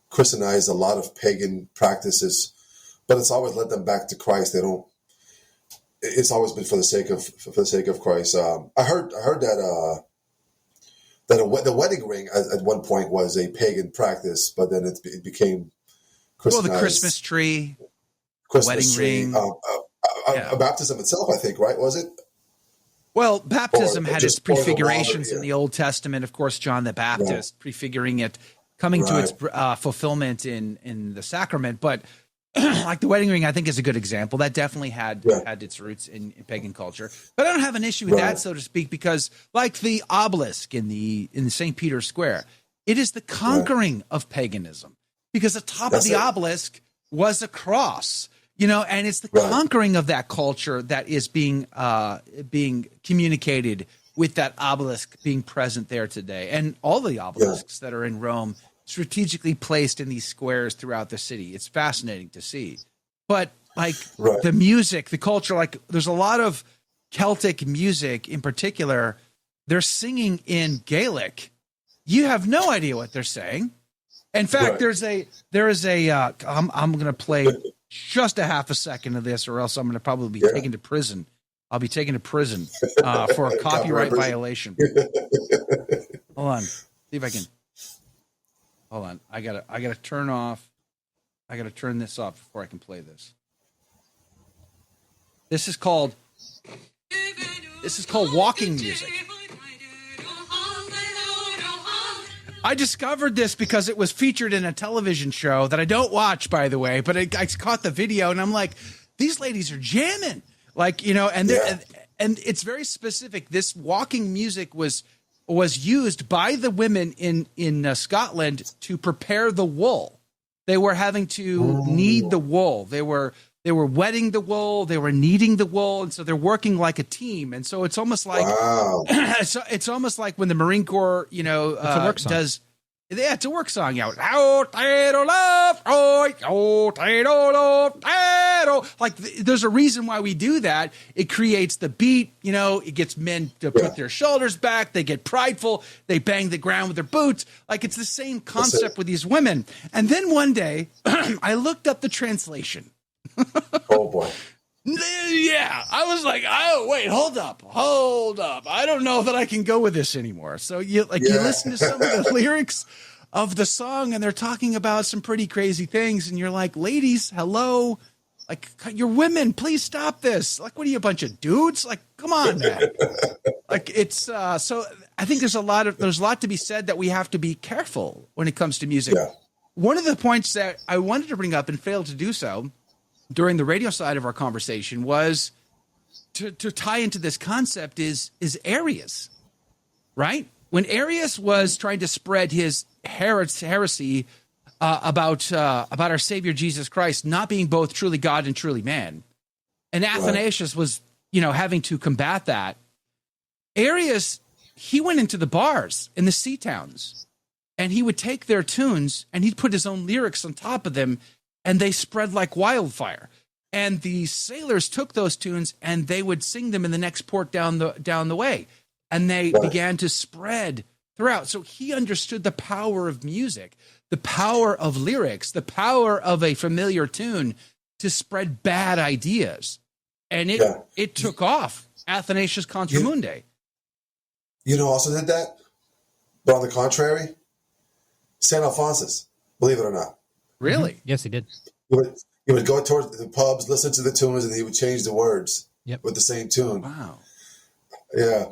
Christianized a lot of pagan practices, but it's always led them back to Christ. It's always been for the sake of Christ. I heard that the wedding ring at one point was a pagan practice, but then it became Christianized. Well, the Christmas tree, wedding ring, baptism itself, I think, right? Was it? Well, baptism had its prefigurations in the Old Testament. Of course, John the Baptist prefiguring it, coming to its fulfillment in the sacrament. But like the wedding ring, I think is a good example. That definitely had its roots in pagan culture. But I don't have an issue with that, so to speak, because like the obelisk in the St. Peter's Square, it is the conquering of paganism, because the top of the obelisk was a cross. You know, and it's the conquering of that culture that is being communicated with that obelisk being present there today. And all the obelisks that are in Rome strategically placed in these squares throughout the city. It's fascinating to see. But like the music, the culture, like there's a lot of Celtic music in particular. They're singing in Gaelic. You have no idea what they're saying. In fact, there is a I'm going to play just a half a second of this, or else I'm going to probably be taken to prison. I'll be taken to prison for a copyright violation. Hold on. See if I can. Hold on. I gotta turn off. I gotta turn this off before I can play this. This is called walking music. I discovered this because it was featured in a television show that I don't watch, by the way, but I caught the video and I'm like, these ladies are jamming, like, you know, and and it's very specific. This walking music was used by the women in Scotland to prepare the wool. They were having to knead the wool. They were wetting the wool. They were kneading the wool, and so they're working like a team. And so it's almost like it's almost like when the Marine Corps, you know, does. Yeah, it's a work song. Yeah, like there's a reason why we do that. It creates the beat. You know, it gets men to put their shoulders back. They get prideful. They bang the ground with their boots. Like it's the same concept with these women. And then one day, I looked up the translation. Oh boy. Yeah, I was like, oh wait, hold up. I don't know that I can go with this anymore. So you listen to some of the lyrics of the song, and they're talking about some pretty crazy things, and you're like, ladies, hello, Like, you're women. Please stop this. Like, what are you, a bunch of dudes? Like, come on, man. Like, it's so. I think there's a lot to be said that we have to be careful when it comes to music. Yeah. One of the points that I wanted to bring up and failed to do so during the radio side of our conversation was to tie into this concept is Arius, right? When Arius was trying to spread his heresy about our Savior Jesus Christ not being both truly God and truly man, and Athanasius was, having to combat that. Arius, he went into the bars in the sea towns, and he would take their tunes and he'd put his own lyrics on top of them, and they spread like wildfire. And the sailors took those tunes and they would sing them in the next port down the way, and they began to spread throughout. So he understood the power of music, the power of lyrics, the power of a familiar tune to spread bad ideas. And it took off. Athanasius Contra Mundi. Also did that? But on the contrary, St. Alphonsus, believe it or not. Really? Mm-hmm. Yes, he did. He would go towards the pubs, listen to the tunes, and he would change the words with the same tune. Wow. Yeah.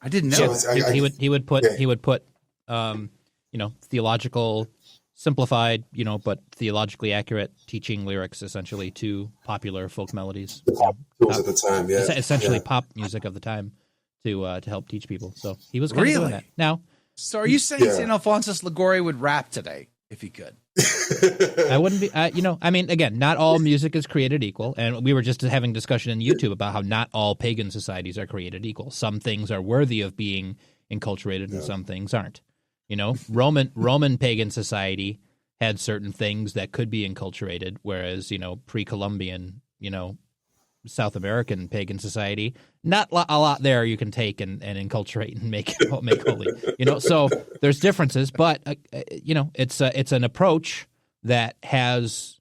I didn't know. So he would put theological, simplified, but theologically accurate teaching lyrics essentially to popular folk melodies. The pop tools at the time, essentially pop music of the time to help teach people. So he was kind of doing that. Now, so are you saying St. Alphonsus Liguori would rap today if he could? I wouldn't be. Again, not all music is created equal, and we were just having discussion in YouTube about how not all pagan societies are created equal. Some things are worthy of being enculturated, and some things aren't. Roman pagan society had certain things that could be enculturated, whereas pre-Columbian, South American pagan society, not a lot there you can take and enculturate and make holy. So there's differences, but it's an approach that has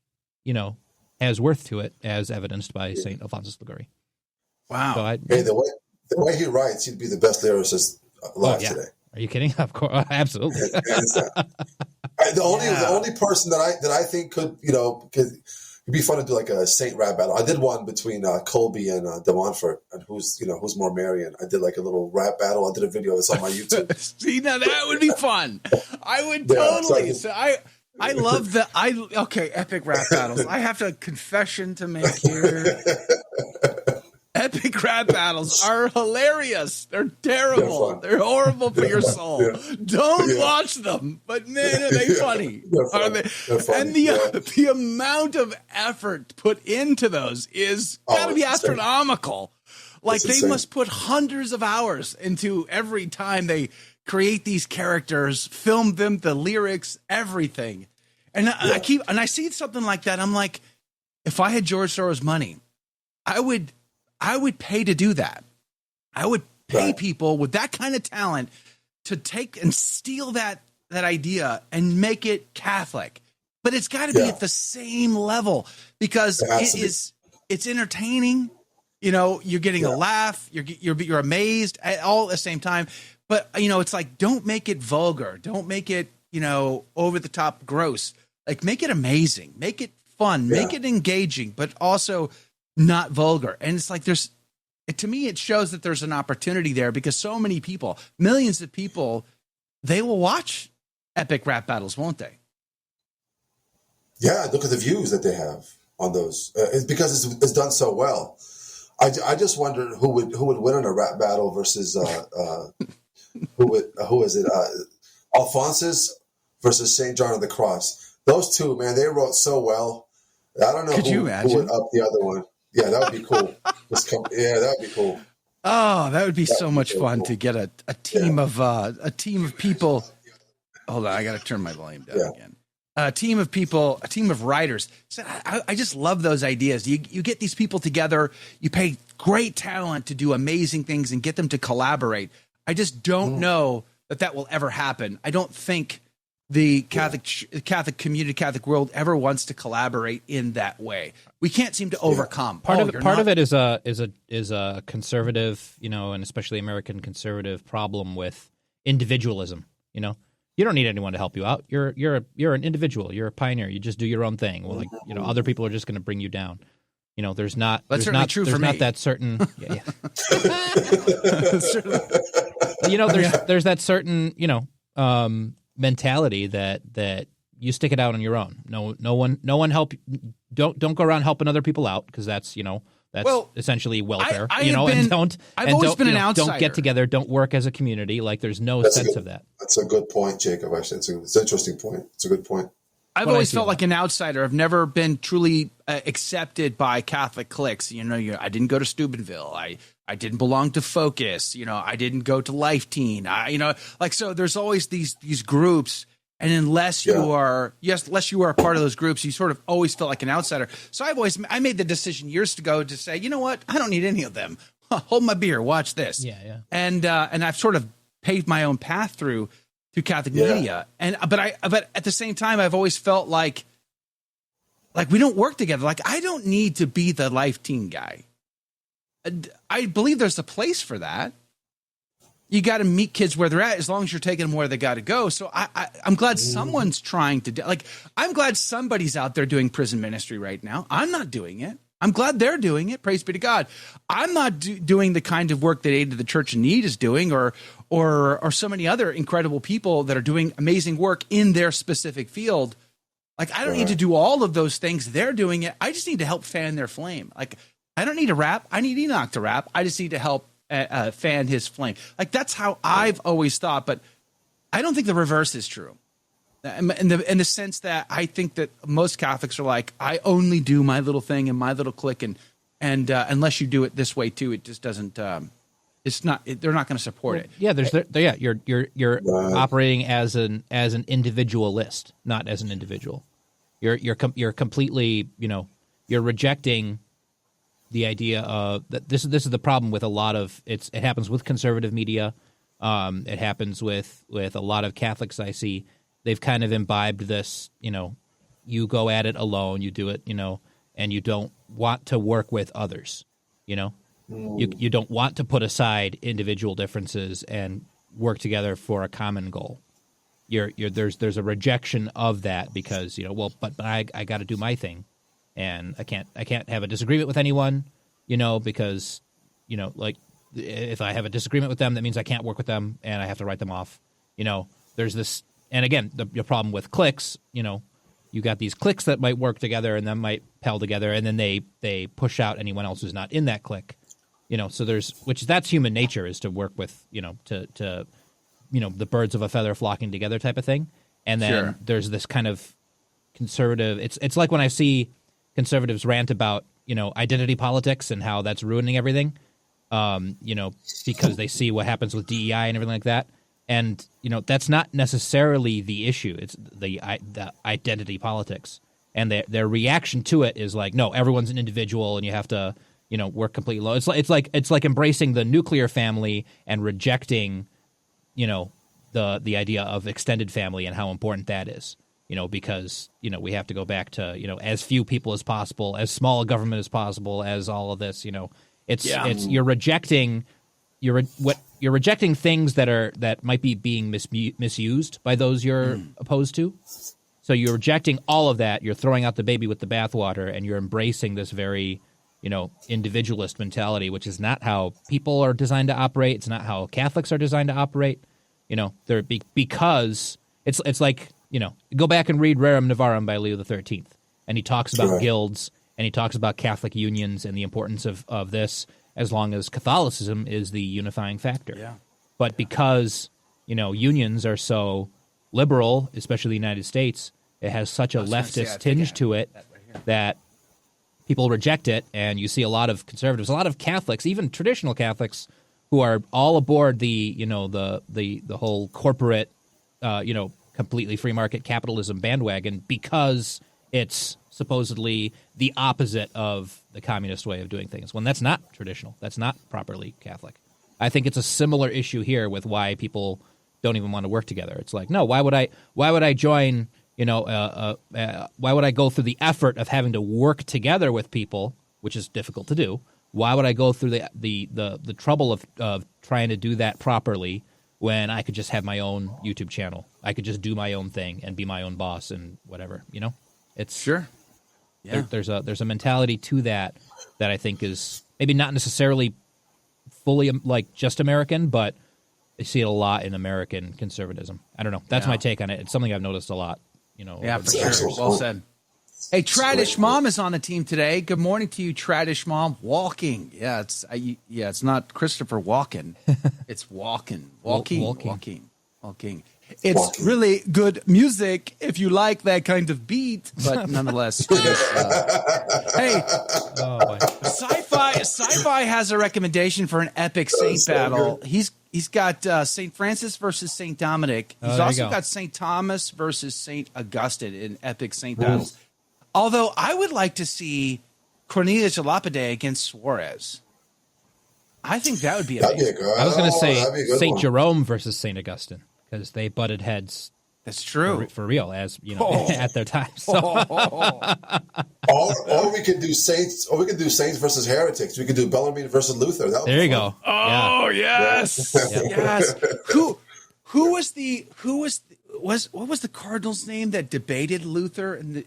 worth to it, as evidenced by St. Alphonsus Liguori. Wow. So the way he writes, he'd be the best lyricist alive today. Are you kidding? Of course, absolutely. The only person that I think could it'd be fun to do like a saint rap battle. I did one between Colby and De Montfort, and who's more Marian. I did like a little rap battle. I did a video. It's on my YouTube. See, now that would be fun. I would totally. I love the epic rap battles. I have a confession to make here. Epic rap battles are hilarious. They're terrible. They're horrible for your soul. Don't watch them. But man, are they funny? Are they? And the amount of effort put into those is got to be astronomical. Like they must put hundreds of hours into every time they create these characters, film them, the lyrics, everything. And I see something like that. I'm like, if I had George Soros' money, I would pay to do that. I would pay people with that kind of talent to take and steal that idea and make it Catholic. But it's got to be at the same level, because it's entertaining. You're getting a laugh. You're amazed all at the same time. But it's like, don't make it vulgar. Don't make it over the top gross. Like, make it amazing. Make it fun. Make it engaging, but also not vulgar. And it's like to me, it shows that there's an opportunity there, because so many people, millions of people, they will watch epic rap battles, won't they? Yeah, look at the views that they have on those. It's because it's done so well. I just wonder who would win in a rap battle versus who is it? Alphonsus versus St. John of the Cross. Those two, man, they wrote so well. I don't know who would up the other one. Yeah, that would be cool. That would be cool. Oh, that would be so much fun to get a team of people. Hold on, I got to turn my volume down again. A team of people, a team of writers. So I just love those ideas. You get these people together. You pay great talent to do amazing things and get them to collaborate. I just don't know that will ever happen. I don't think the Catholic community, Catholic world ever wants to collaborate in that way. We can't seem to overcome. Part of it is a conservative, and especially American conservative problem with individualism. You don't need anyone to help you out. You're an individual. You're a pioneer. You just do your own thing. Well, other people are just going to bring you down. There's not. That's there's not. true there's for not me. that certain. Yeah. There's that certain mentality that you stick it out on your own. No one help. Don't go around helping other people out because that's essentially welfare. I've always been an outsider. Don't get together. Don't work as a community. Like there's no sense of that. That's a good point, Jacob. Actually, it's an interesting point. It's a good point. I've always felt like an outsider. I've never been truly accepted by Catholic cliques. I didn't go to Steubenville. I didn't belong to Focus. I didn't go to Life Teen. So there's always these groups. And unless you are a part of those groups, you sort of always feel like an outsider. So I made the decision years ago to say, you know what? I don't need any of them. Hold my beer. Watch this. Yeah. And I've sort of paved my own path through Catholic media. But at the same time, I've always felt like we don't work together. Like I don't need to be the Life Teen guy. I believe there's a place for that. You got to meet kids where they're at as long as you're taking them where they got to go. So I'm glad someone's trying to I'm glad somebody's out there doing prison ministry right now. I'm not doing it. I'm glad they're doing it. Praise be to God. I'm not doing the kind of work that Aid to the Church in Need is doing or so many other incredible people that are doing amazing work in their specific field. Like I don't need to do all of those things. They're doing it. I just need to help fan their flame. Like I don't need to rap. I need Enoch to rap. I just need to help fan his flame. Like that's how I've always thought, but I don't think the reverse is true. In the sense that I think that most Catholics are like, I only do my little thing and my little clique, and unless you do it this way too, it just doesn't. It's not. They're not going to support it. Yeah, you're operating as an individualist, not as an individual. You're completely you're rejecting the idea of that. This is the problem with a lot of it happens with conservative media. It happens with a lot of Catholics I see. They've kind of imbibed this, you go at it alone, you do it, and you don't want to work with others, You don't want to put aside individual differences and work together for a common goal. There's a rejection of that because, but I got to do my thing, and I can't have a disagreement with anyone, because, like if I have a disagreement with them, that means I can't work with them and I have to write them off. There's this. And again, the problem with cliques, you got these cliques that might work together and then might pal together, and then they push out anyone else who's not in that clique. So that's human nature, is to work with, the birds of a feather flocking together type of thing. And then there's this kind of conservative. It's like when I see conservatives rant about identity politics and how that's ruining everything, because they see what happens with DEI and everything like that. And, that's not necessarily the issue. It's the identity politics. And their reaction to it is like, no, everyone's an individual and you have to, work completely alone. It's like embracing the nuclear family and rejecting, the idea of extended family and how important that is, because, we have to go back to, as few people as possible, as small a government as possible, as all of this, you're rejecting you're rejecting things that might be being misused by those you're opposed to. So you're rejecting all of that. You're throwing out the baby with the bathwater, and you're embracing this very, individualist mentality, which is not how people are designed to operate. It's not how Catholics are designed to operate. Because it's like, go back and read Rerum Novarum by Leo XIII, and he talks about guilds, and he talks about Catholic unions and the importance of this, as long as Catholicism is the unifying factor. Yeah. But because, unions are so liberal, especially the United States, it has such a leftist tinge to it that people reject it. And you see a lot of conservatives, a lot of Catholics, even traditional Catholics, who are all aboard the whole corporate, completely free market capitalism bandwagon, because it's supposedly the opposite of the communist way of doing things, when that's not traditional. That's not properly Catholic. I think it's a similar issue here with why people don't even want to work together. It's like, no, why would I join, why would I go through the effort of having to work together with people, which is difficult to do? Why would I go through the trouble of trying to do that properly when I could just have my own YouTube channel. I could just do my own thing and be my own boss and whatever, It's sure. Yeah. There's a mentality to that I think is maybe not necessarily fully like just American, but I see it a lot in American conservatism. I don't know. That's my take on it. It's something I've noticed a lot. Yeah, for sure. Well said. Hey, Tradish Mom is on the team today. Good morning to you, Tradish Mom. Walking. Yeah, it's not Christopher Walken. It's walking. It's really good music if you like that kind of beat, but nonetheless. Hey, Sci-Fi has a recommendation for an epic saint battle. He's got St. Francis versus St. Dominic. He's also got St. Thomas versus St. Augustine in epic saint battles. Although I would like to see Cornelius Lapide against Suarez. I think that would be amazing. I was going to say St. Jerome versus St. Augustine because they butted heads. That's true. For real, as at their time. So. Or we could do Saints. Or we could do Saints versus Heretics. We could do Bellarmine versus Luther. There you go. Oh yes, yes. Who was what was the Cardinal's name that debated Luther and the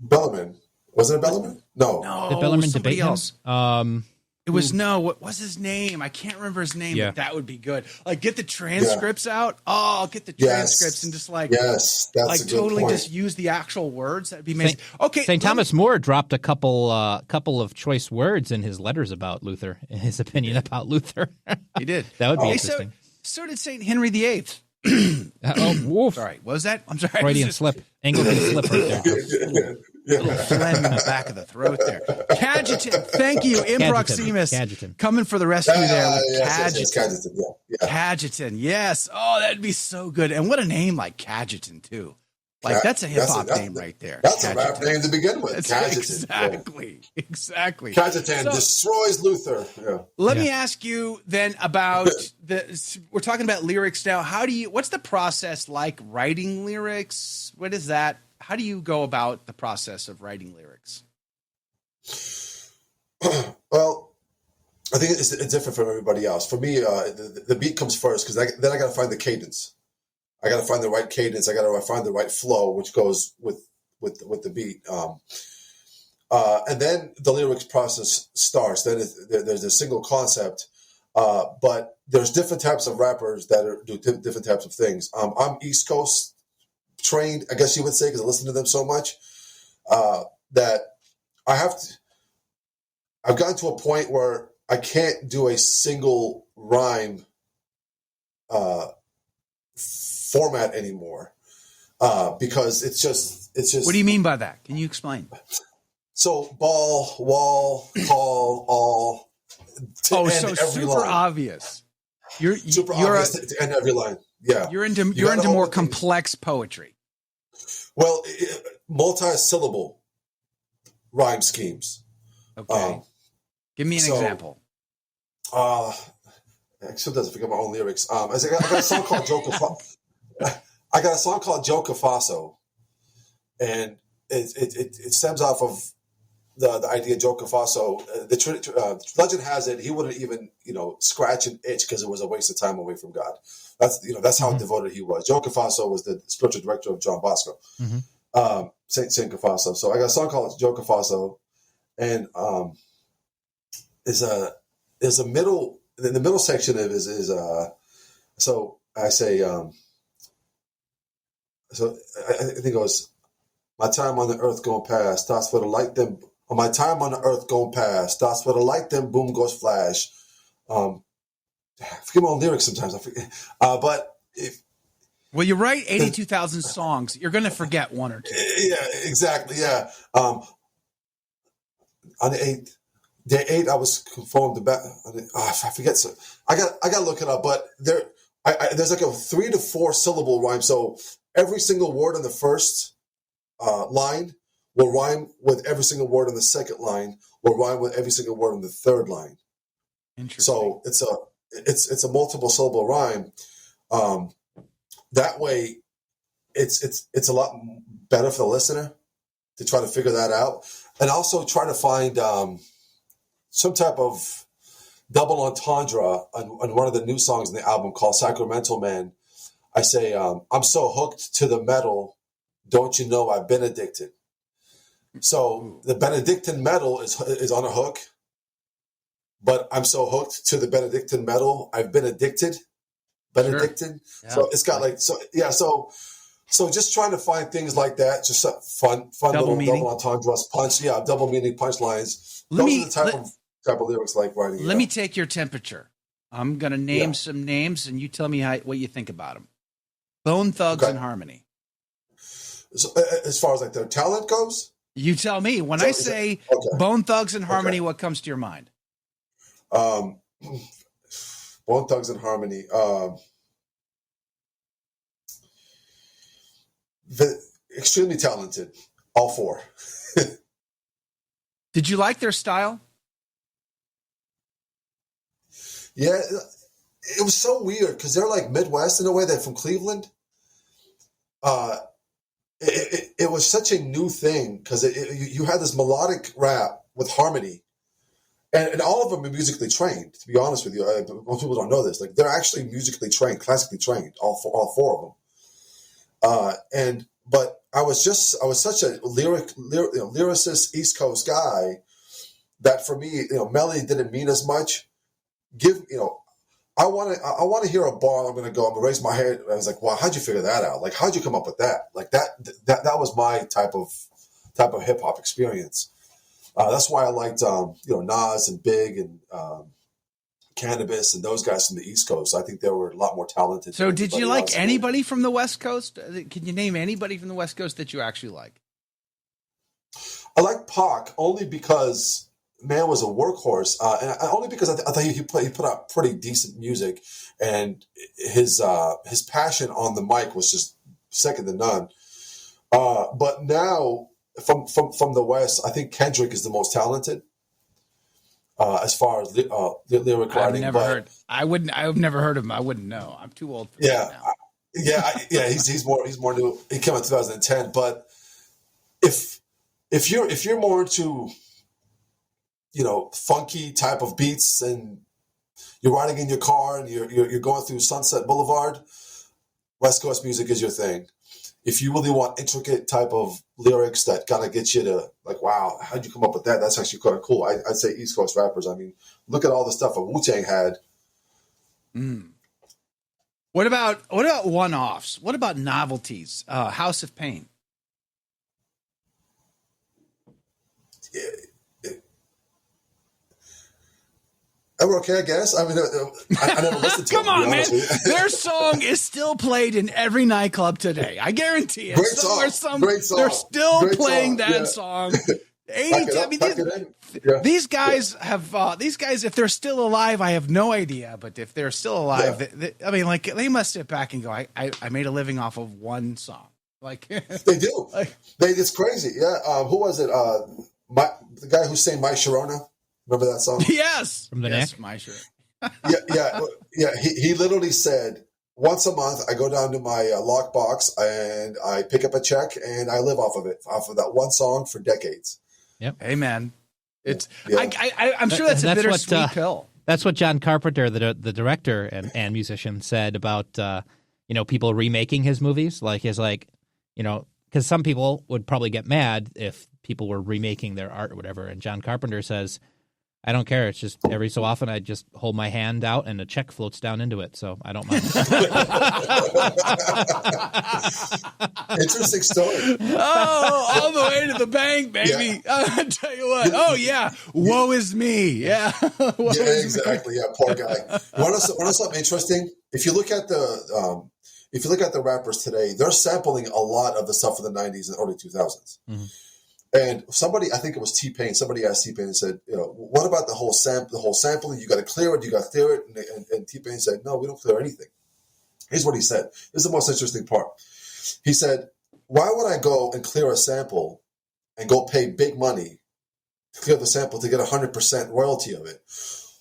Bellarmine? Wasn't it Bellarmine? No. Did Bellarmine debate else? Him? It was what was his name? I can't remember his name, but that would be good. Like get the transcripts out. Oh, get the transcripts and just that's like a good totally point. just use the actual words. That'd be amazing. Okay. St. Thomas More dropped a couple of choice words in his letters about Luther, in his opinion about Luther. He did. That would be interesting. So did St. Henry VIII. Woof. Sorry, what was that? I'm sorry. Freudian slip. Anglican slip right there. Little phlegm in the back of the throat there. Cajetan, thank you. Improximus coming for the rescue there with Cajetan. Cajetan, yes. Oh, that'd be so good. And what a name like Cajetan, too. Like, that's a hip-hop name right there. That's a rap name to begin with. Cajetan. Exactly. Cajetan destroys Luther. Yeah. Let me ask you then about we're talking about lyrics now. What's the process like writing lyrics? What is that? How do you go about the process of writing lyrics? Well, I think it's different from everybody else. For me, the beat comes first because then I got to find the cadence. I got to find the right cadence. I got to find the right flow, which goes with the beat. And then the lyrics process starts. Then there's a single concept, but there's different types of rappers that do different types of things. I'm East Coast trained, I guess you would say, because I listen to them so much that I've gotten to a point where I can't do a single rhyme format anymore because it's just. What do you mean by that? Can you explain? So ball, wall, call, all. So super line. Obvious. You're obvious to end every line. Yeah, you're into more complex poetry. Well, multi-syllable rhyme schemes. Okay, give me an example. Sometimes I forget my own lyrics. I got a song called I got a song called Joe Cafaso, and it stems off of the idea of Joe Cafaso. The legend has it he wouldn't even scratch an itch because it was a waste of time away from God. That's how devoted he was. Joe Cafaso was the spiritual director of John Bosco, Saint Cafaso. So I got a song called Joe Cafaso, and there's a middle. In the middle section of it is so I say so I think it goes, my time on the earth going past, thoughts for the light then. My time on the earth going past, thoughts for the light then boom goes flash. I forget my own lyrics sometimes. I forget, but well, you write 82,000 songs, you're going to forget one or two. Yeah, exactly. Yeah. On the day 8, I was conformed to back. I forget. So I got to look it up. But there's like a 3 to 4 syllable rhyme. So every single word in the first line will rhyme with every single word in the second line. Will rhyme with every single word in the third line. Interesting. So it's a multiple syllable rhyme. That way, it's a lot better for the listener to try to figure that out, and also try to find some type of double entendre on one of the new songs in the album called Sacramento Man. I say, I'm so hooked to the metal, don't you know I've been addicted. So the Benedictine metal is on a hook, but I'm so hooked to the Benedictine metal, I've been addicted. Benedictine. Sure. Yeah. So it's got like, so just trying to find things like that, just fun double entendres, punch, double meaning punchlines. Those are the type of lyrics like writing. Let me take your temperature. I'm going to name some names, and you tell me what you think about them. Bone Thugs and Harmony. So, as far as like their talent goes? You tell me. When I say Bone Thugs and Harmony, what comes to your mind? Bone Thugs and Harmony. Extremely talented, all four. Did you like their style? Yeah, it was so weird because they're like Midwest in a way. They're from Cleveland. It was such a new thing because you had this melodic rap with harmony, and all of them are musically trained. To be honest with you, most people don't know this. Like they're actually musically trained, classically trained, all four of them. But I was such a lyricist East Coast guy that for me, melody didn't mean as much. I want to hear a bar. I'm going to raise my hand. I was like, wow, how'd you figure that out? Like, how'd you come up with that? Like that was my type of hip hop experience. That's why I liked, Nas and Big and Cannabis and those guys from the East Coast. I think they were a lot more talented. So did you like anybody from the West Coast? Can you name anybody from the West Coast that you actually like? I like Pac only because man was a workhorse, and only because I thought he put out pretty decent music, and his passion on the mic was just second to none. But now from the West, I think Kendrick is the most talented as far as lyric writing. I've never heard of him. I wouldn't know. I'm too old for that now. He's more new. He came out in 2010. But if you're more into funky type of beats, and you're riding in your car and you're going through Sunset Boulevard, West Coast music is your thing. If you really want intricate type of lyrics that kind of get you to like, wow, how'd you come up with that? That's actually kind of cool. I'd say East Coast rappers. I mean, look at all the stuff that Wu-Tang had. What about one-offs? What about novelties? House of Pain. We're okay, I guess. I mean, I never listened to Come them, on, man. Their song is still played in every nightclub today. I guarantee it. Great song. They're still playing that song. These guys have these guys. If they're still alive, I have no idea. But if they're still alive, they must sit back and go, "I made a living off of one song." Like they do. It's crazy. Yeah. Who was it? The guy who sang My Sharona. Remember that song? Yes. From the neck? My shirt. Yeah. He literally said, once a month, I go down to my lockbox and I pick up a check and I live off of that one song for decades. Yep. Hey, man. I'm sure that's a bittersweet pill. That's what John Carpenter, the director and musician, said about people remaking his movies. Because some people would probably get mad if people were remaking their art or whatever. And John Carpenter says, I don't care. It's just every so often I just hold my hand out and a check floats down into it. So I don't mind. Interesting story. Oh, all the way to the bank, baby. Yeah. I'll tell you what. Oh, yeah. Woe is me. Yeah. Exactly. Yeah, poor guy. Want to know something interesting? If you look at the rappers today, they're sampling a lot of the stuff of the 90s and early 2000s. Mm-hmm. And somebody, I think it was T-Pain, somebody asked T-Pain and said, what about the whole sampling? You got to clear it, And T-Pain said, no, we don't clear anything. Here's what he said. This is the most interesting part. He said, why would I go and clear a sample and go pay big money to clear the sample to get 100% royalty of it,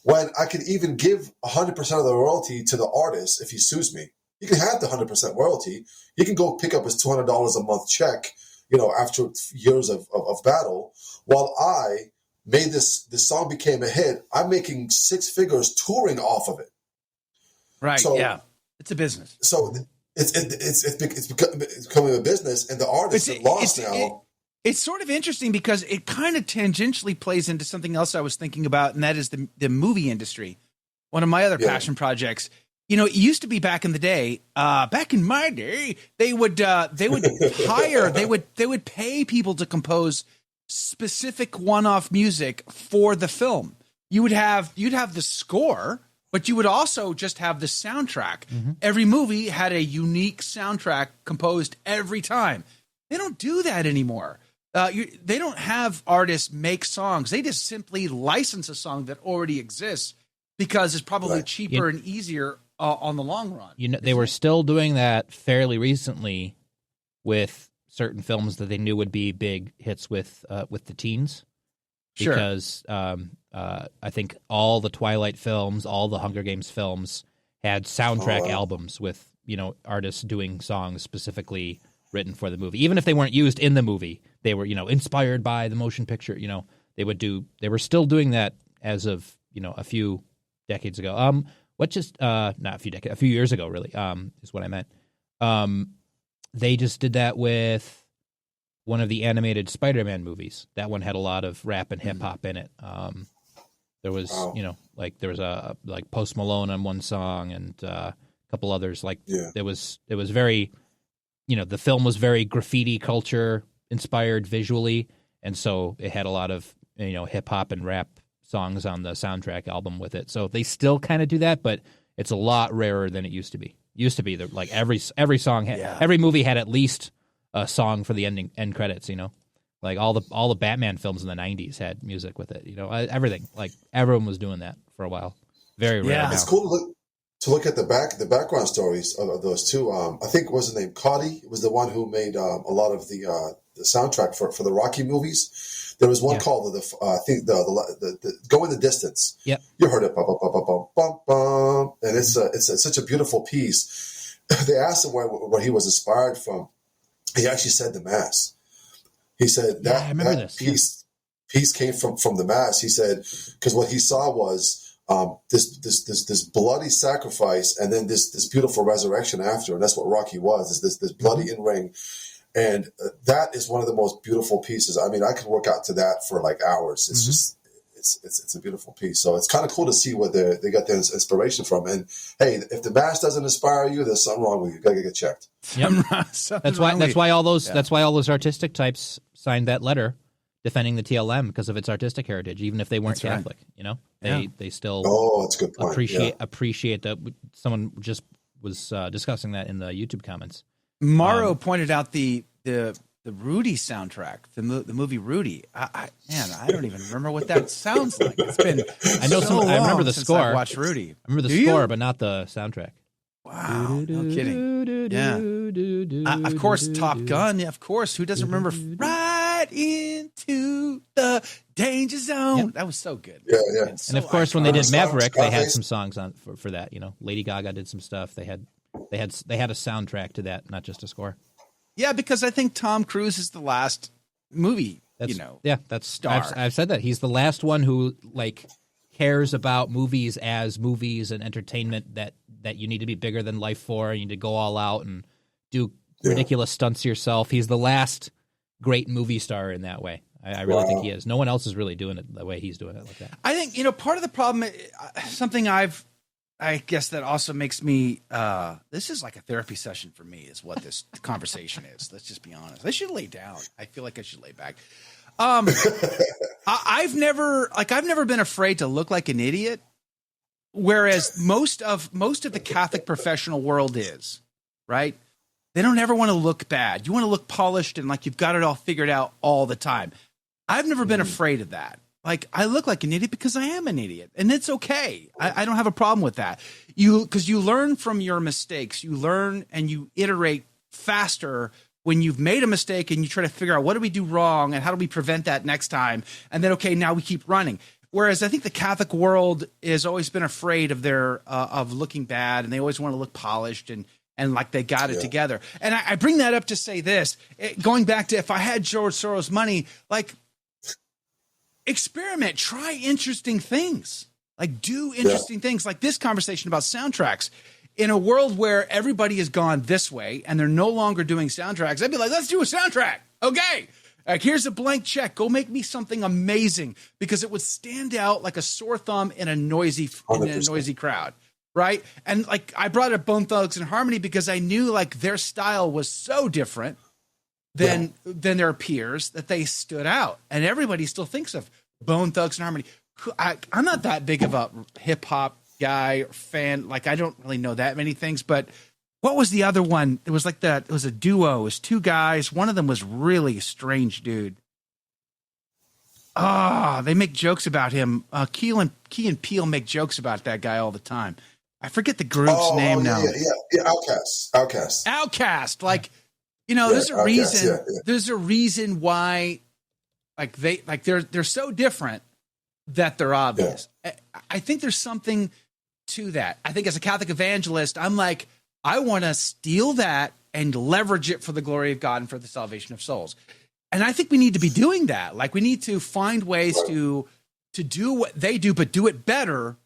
when I could even give 100% of the royalty to the artist if he sues me? He can have the 100% royalty. He can go pick up his $200 a month check, after years of battle, while I made this song became a hit. I'm making six figures touring off of it. Right. So, yeah. It's a business. So it's becoming a business, and the artists are lost now. It's sort of interesting because it kind of tangentially plays into something else I was thinking about, and that is the movie industry. One of my other passion projects. You know, it used to be back in the day, back in my day, they would pay people to compose specific one-off music for the film. You'd have the score, but you would also just have the soundtrack. Mm-hmm. Every movie had a unique soundtrack composed every time. They don't do that anymore. They don't have artists make songs. They just simply license a song that already exists because it's probably cheaper and easier on the long run. You know, they were still doing that fairly recently with certain films that they knew would be big hits with the teens. Sure. Because I think all the Twilight films, all the Hunger Games films had soundtrack albums with, you know, artists doing songs specifically written for the movie. Even if they weren't used in the movie, they were, you know, inspired by the motion picture. You know, they were still doing that as of, you know, a few decades ago. A few years ago, really, is what I meant. They just did that with one of the animated Spider-Man movies. That one had a lot of rap and hip hop in it. There was, you know, like there was a like Post Malone on one song and a couple others. Like it was very, you know, the film was very graffiti culture inspired visually, and so it had a lot of, you know, hip hop and rap songs on the soundtrack album with it. So they still kind of do that, but it's a lot rarer than it used to be. Used to be that like every song every movie had at least a song for the end credits, you know. Like all the Batman films in the 90s had music with it, you know. Everything. Like everyone was doing that for a while. Very rare. It's cool to look at the background stories of those two. I think was the name Cotty was the one who made a lot of the soundtrack for the Rocky movies. There was one called the Go in the Distance. Yep. You heard it, bum, bum, bum, bum, bum, bum. And it's such a beautiful piece. They asked him where he was inspired from. He actually said the Mass. He said that piece came from the Mass. He said because what he saw was this bloody sacrifice and then this beautiful resurrection after, and that's what Rocky was. Is this bloody in ring. And that is one of the most beautiful pieces. I mean, I could work out to that for like hours. It's just, it's a beautiful piece. So it's kind of cool to see where they got their inspiration from. And hey, if the Mass doesn't inspire you, there's something wrong with you. You gotta get checked. Yep. That's why all those artistic types signed that letter defending the TLM because of its artistic heritage, even if they weren't Catholic. Right. You know, they still that's a good point. appreciate that. Someone just was discussing that in the YouTube comments. Morrow pointed out the Rudy soundtrack, the movie Rudy. I don't even remember what that sounds like. It's been I remember the score. I watched Rudy. I remember the score, but not the soundtrack. Wow, no kidding. Yeah, of course, Top Gun. Of course, who doesn't remember Right Into the Danger Zone? Yep. That was so good. Yeah. And of course, when they did Maverick, they had some songs on for that. You know, Lady Gaga did some stuff. They had a soundtrack to that, not just a score. Yeah, because I think Tom Cruise is the last movie. Star. I've said that he's the last one who like cares about movies as movies and entertainment that you need to be bigger than life for. You need to go all out and do ridiculous stunts yourself. He's the last great movie star in that way. I really think he is. No one else is really doing it the way he's doing it like that. I think, part of the problem, something I guess that also makes me, this is like a therapy session for me is what this conversation is. Let's just be honest. I should lay down. I feel like I should lay back. I've never been afraid to look like an idiot. Whereas most of the Catholic professional world is, right? They don't ever want to look bad. You want to look polished and like you've got it all figured out all the time. I've never been afraid of that. Like, I look like an idiot because I am an idiot, and it's okay. I don't have a problem with that. Because you learn from your mistakes. You learn and you iterate faster when you've made a mistake and you try to figure out what do we do wrong and how do we prevent that next time. And then, okay, now we keep running. Whereas I think the Catholic world has always been afraid of of looking bad, and they always want to look polished and like they got it together. And I bring that up to say this, going back to if I had George Soros' money, like, experiment, try interesting things. Like, do interesting things, like this conversation about soundtracks. In a world where everybody has gone this way and they're no longer doing soundtracks, I'd be like, let's do a soundtrack. Okay. Like, here's a blank check. Go make me something amazing, because it would stand out like a sore thumb in a noisy crowd. Right. And like, I brought up Bone Thugs and Harmony because I knew like their style was so different than their peers that they stood out. And everybody still thinks of Bone Thugs and Harmony. I'm not that big of a hip hop guy or fan. Like, I don't really know that many things, but what was the other one? It was like it was a duo. It was two guys. One of them was really a strange dude. They make jokes about him. Key and Peele make jokes about that guy all the time. I forget the group's name now. Yeah. Outcast. Like, there's a reason. There's a reason why, like they're so different that they're obvious. Yeah. I think there's something to that. I think as a Catholic evangelist, I'm like, I want to steal that and leverage it for the glory of God and for the salvation of souls. And I think we need to be doing that. Like, we need to find ways to do what they do, but do it better,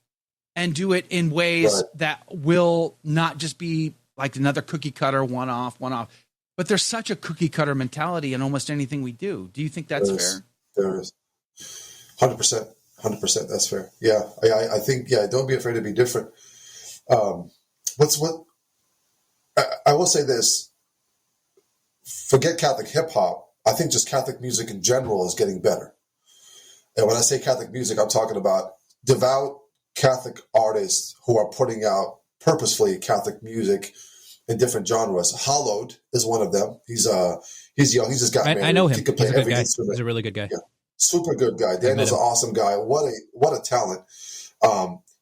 and do it in ways that will not just be like another cookie cutter, one off. But there's such a cookie cutter mentality in almost anything we do. Do you think that's fair? There is. 100%. 100%. That's fair. Yeah. I think, don't be afraid to be different. I will say this. Forget Catholic hip hop. I think just Catholic music in general is getting better. And when I say Catholic music, I'm talking about devout Catholic artists who are putting out purposefully Catholic music in different genres. Hollowed is one of them. He's young. He just got married. I know him. He could play He's a good every guy. instrument. He's a really good guy. Yeah. Super good guy. Daniel's an awesome guy. What a talent.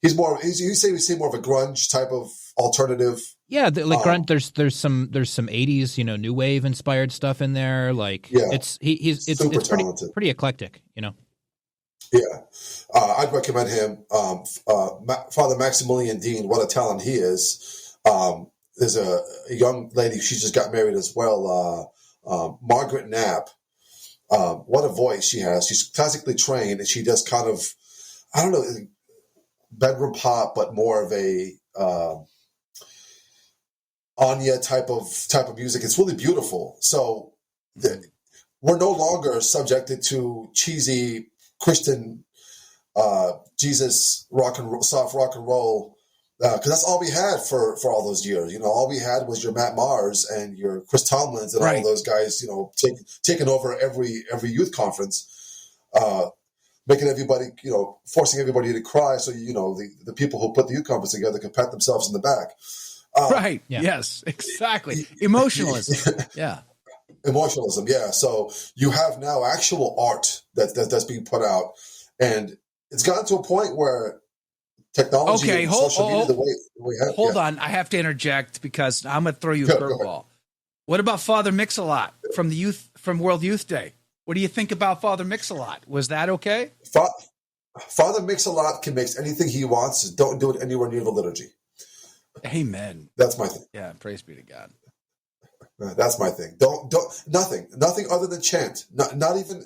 He's more. You say more of a grunge type of alternative. Yeah, grunge. There's some 80s, new wave inspired stuff in there. Like, it's pretty eclectic. Yeah, I'd recommend him. Father Maximilian Dean. What a talent he is. There's a young lady. She just got married as well. Margaret Knapp. What a voice she has. She's classically trained, and she does kind of, I don't know, bedroom pop, but more of a Anya type of music. It's really beautiful. So we're no longer subjected to cheesy Christian Jesus soft rock and roll, because that's all we had for all those years. All we had was your Matt Mars and your Chris Tomlins and all of those guys, taking over every youth conference, making everybody, forcing everybody to cry. So, the people who put the youth conference together can pat themselves in the back. Right. Yeah. Yes, exactly. Emotionalism. Yeah. Emotionalism. Yeah. So you have now actual art that's being put out, and it's gotten to a point where technology and social media, the way we have. Hold on. I have to interject because I'm going to throw you a curveball. What about Father Mix-a-Lot from World Youth Day? What do you think about Father Mix-a-Lot? Was that okay? Father Mix-a-Lot can mix anything he wants. Don't do it anywhere near the liturgy. Amen. That's my thing. Yeah. Praise be to God. That's my thing. Nothing other than chant. Not even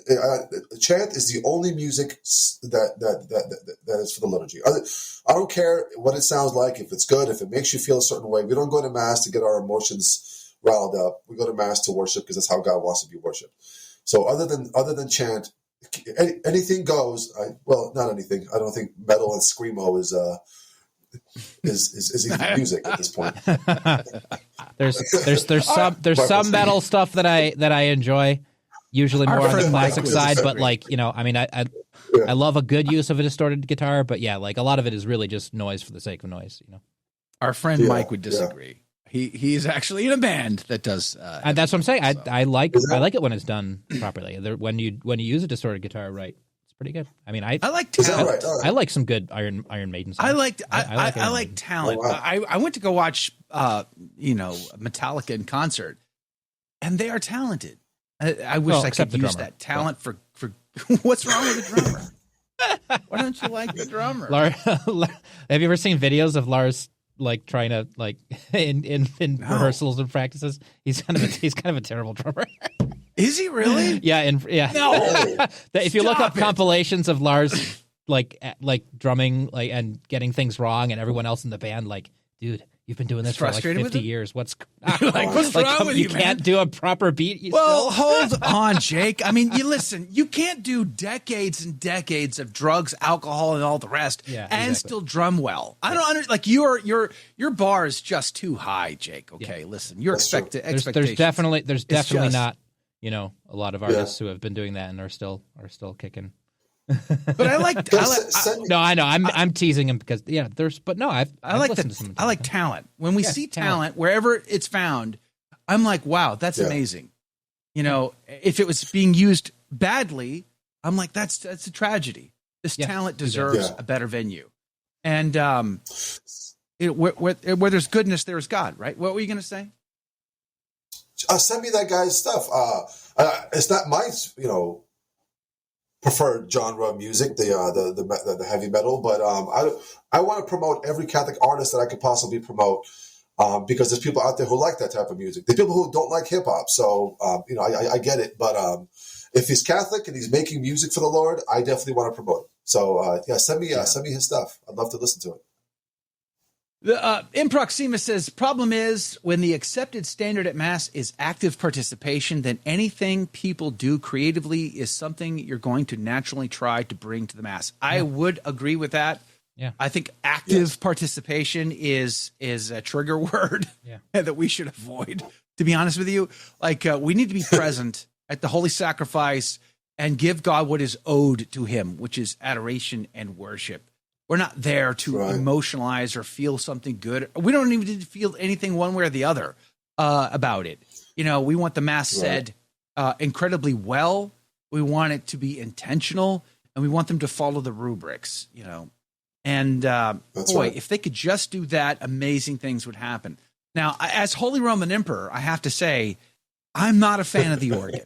chant is the only music that is for the liturgy. I don't care what it sounds like. If it's good, if it makes you feel a certain way, we don't go to mass to get our emotions riled up. We go to mass to worship because that's how God wants to be worshipped. So other than chant, anything goes. Not anything. I don't think metal and screamo is even music at this point. There's some metal stuff that I enjoy, usually more on the classic side, but I love a good use of a distorted guitar, but a lot of it is really just noise for the sake of noise. Our friend Mike would disagree. He's actually in a band that does, and that's what I'm saying. I like it when it's done properly. When you use a distorted guitar right. Pretty good. I mean, I like talent. I like some good Iron Maiden songs. I like talent. Oh, wow. I went to go watch Metallica in concert, and they are talented. I wish I could use that talent for what's wrong with the drummer? Why don't you like the drummer? Have you ever seen videos of Lars trying to in rehearsals and practices? He's kind of a terrible drummer. Is he really? Yeah, No. If you look Stop up it. compilations of Lars like drumming and getting things wrong, and everyone else in the band, like, dude, you've been doing this for like Frustrated with 50 it? years. What's What's wrong with you, man? can't do a proper beat. Well, hold on, Jake. I mean, you can't do decades and decades of drugs, alcohol, and all the rest, and still drum well. I don't like your bar is just too high, Jake. Okay, listen, your expectations. There's definitely not, a lot of artists who have been doing that and are still kicking. But I like I know I'm teasing him because I like talent. When we see talent wherever it's found, I'm like, wow, that's amazing. If it was being used badly, I'm like, that's a tragedy. This talent deserves a better venue. And where there's goodness, there's God, right? What were you going to say? Send me that guy's stuff. It's not my, preferred genre of music, the heavy metal, but I want to promote every Catholic artist that I could possibly promote, because there's people out there who like that type of music. There's people who don't like hip hop, so I get it. But if he's Catholic and he's making music for the Lord, I definitely want to promote it. So send me his stuff. I'd love to listen to it. Improxima says, problem is when the accepted standard at Mass is active participation, then anything people do creatively is something you're going to naturally try to bring to the Mass. I would agree with that. Yeah. I think active participation is a trigger word that we should avoid, to be honest with you. Like, we need to be present at the holy sacrifice and give God what is owed to him, which is adoration and worship. We're not there to emotionalize or feel something good. We don't even need to feel anything one way or the other about it. We want the Mass said incredibly well. We want it to be intentional, and we want them to follow the rubrics, And if they could just do that, amazing things would happen. Now, as Holy Roman Emperor, I have to say, I'm not a fan of the organ.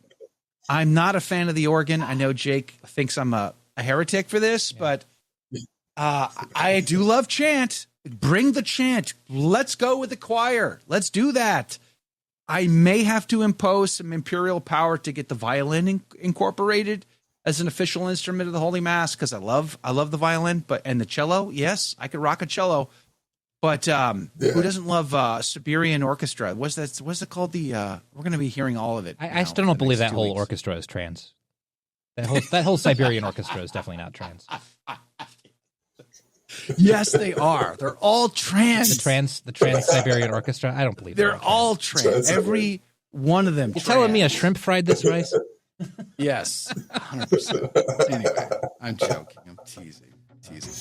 I'm not a fan of the organ. I know Jake thinks I'm a heretic for this, but I do love chant. Bring the chant. Let's go with the choir. Let's do that. I may have to impose some imperial power to get the violin incorporated as an official instrument of the Holy Mass, because I love the violin, and the cello. Yes, I could rock a cello. But who doesn't love Siberian orchestra? What's it called? We're going to be hearing all of it. I still don't believe that whole orchestra is trans. That whole Siberian orchestra is definitely not trans. Yes, they are. They're all trans. The trans Siberian Orchestra. I don't believe they're all trans. Every one of them. You're telling me a shrimp fried this rice? Yes, 100%. Anyway, I'm joking. I'm teasing.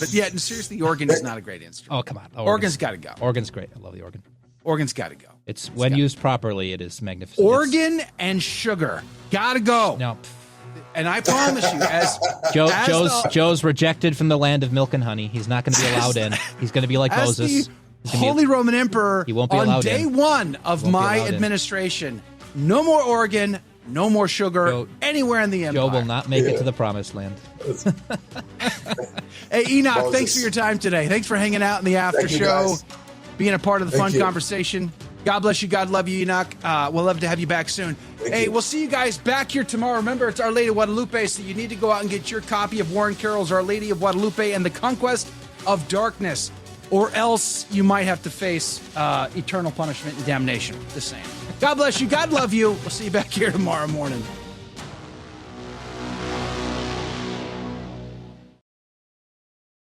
But yeah, seriously, the organ is not a great instrument. Oh, come on. Organ's got to go. Organ's great. I love the organ. Organ's got to go. When used properly, it is magnificent. Organ and sugar got to go. No. And I promise you, Joe's rejected from the land of milk and honey. He's not going to be allowed in. He's going to be like Moses. Holy Roman Emperor, he won't be allowed on day one of my administration, no more organ, no more sugar anywhere in the empire. Joe will not make it to the promised land. Hey, Enoch, thanks for your time today. Thanks for hanging out in the after show, being a part of the fun conversation. God bless you. God love you, Enoch. We'll love to have you back soon. We'll see you guys back here tomorrow. Remember, it's Our Lady of Guadalupe, so you need to go out and get your copy of Warren Carroll's Our Lady of Guadalupe and the Conquest of Darkness, or else you might have to face eternal punishment and damnation. Just saying. God bless you. God love you. We'll see you back here tomorrow morning.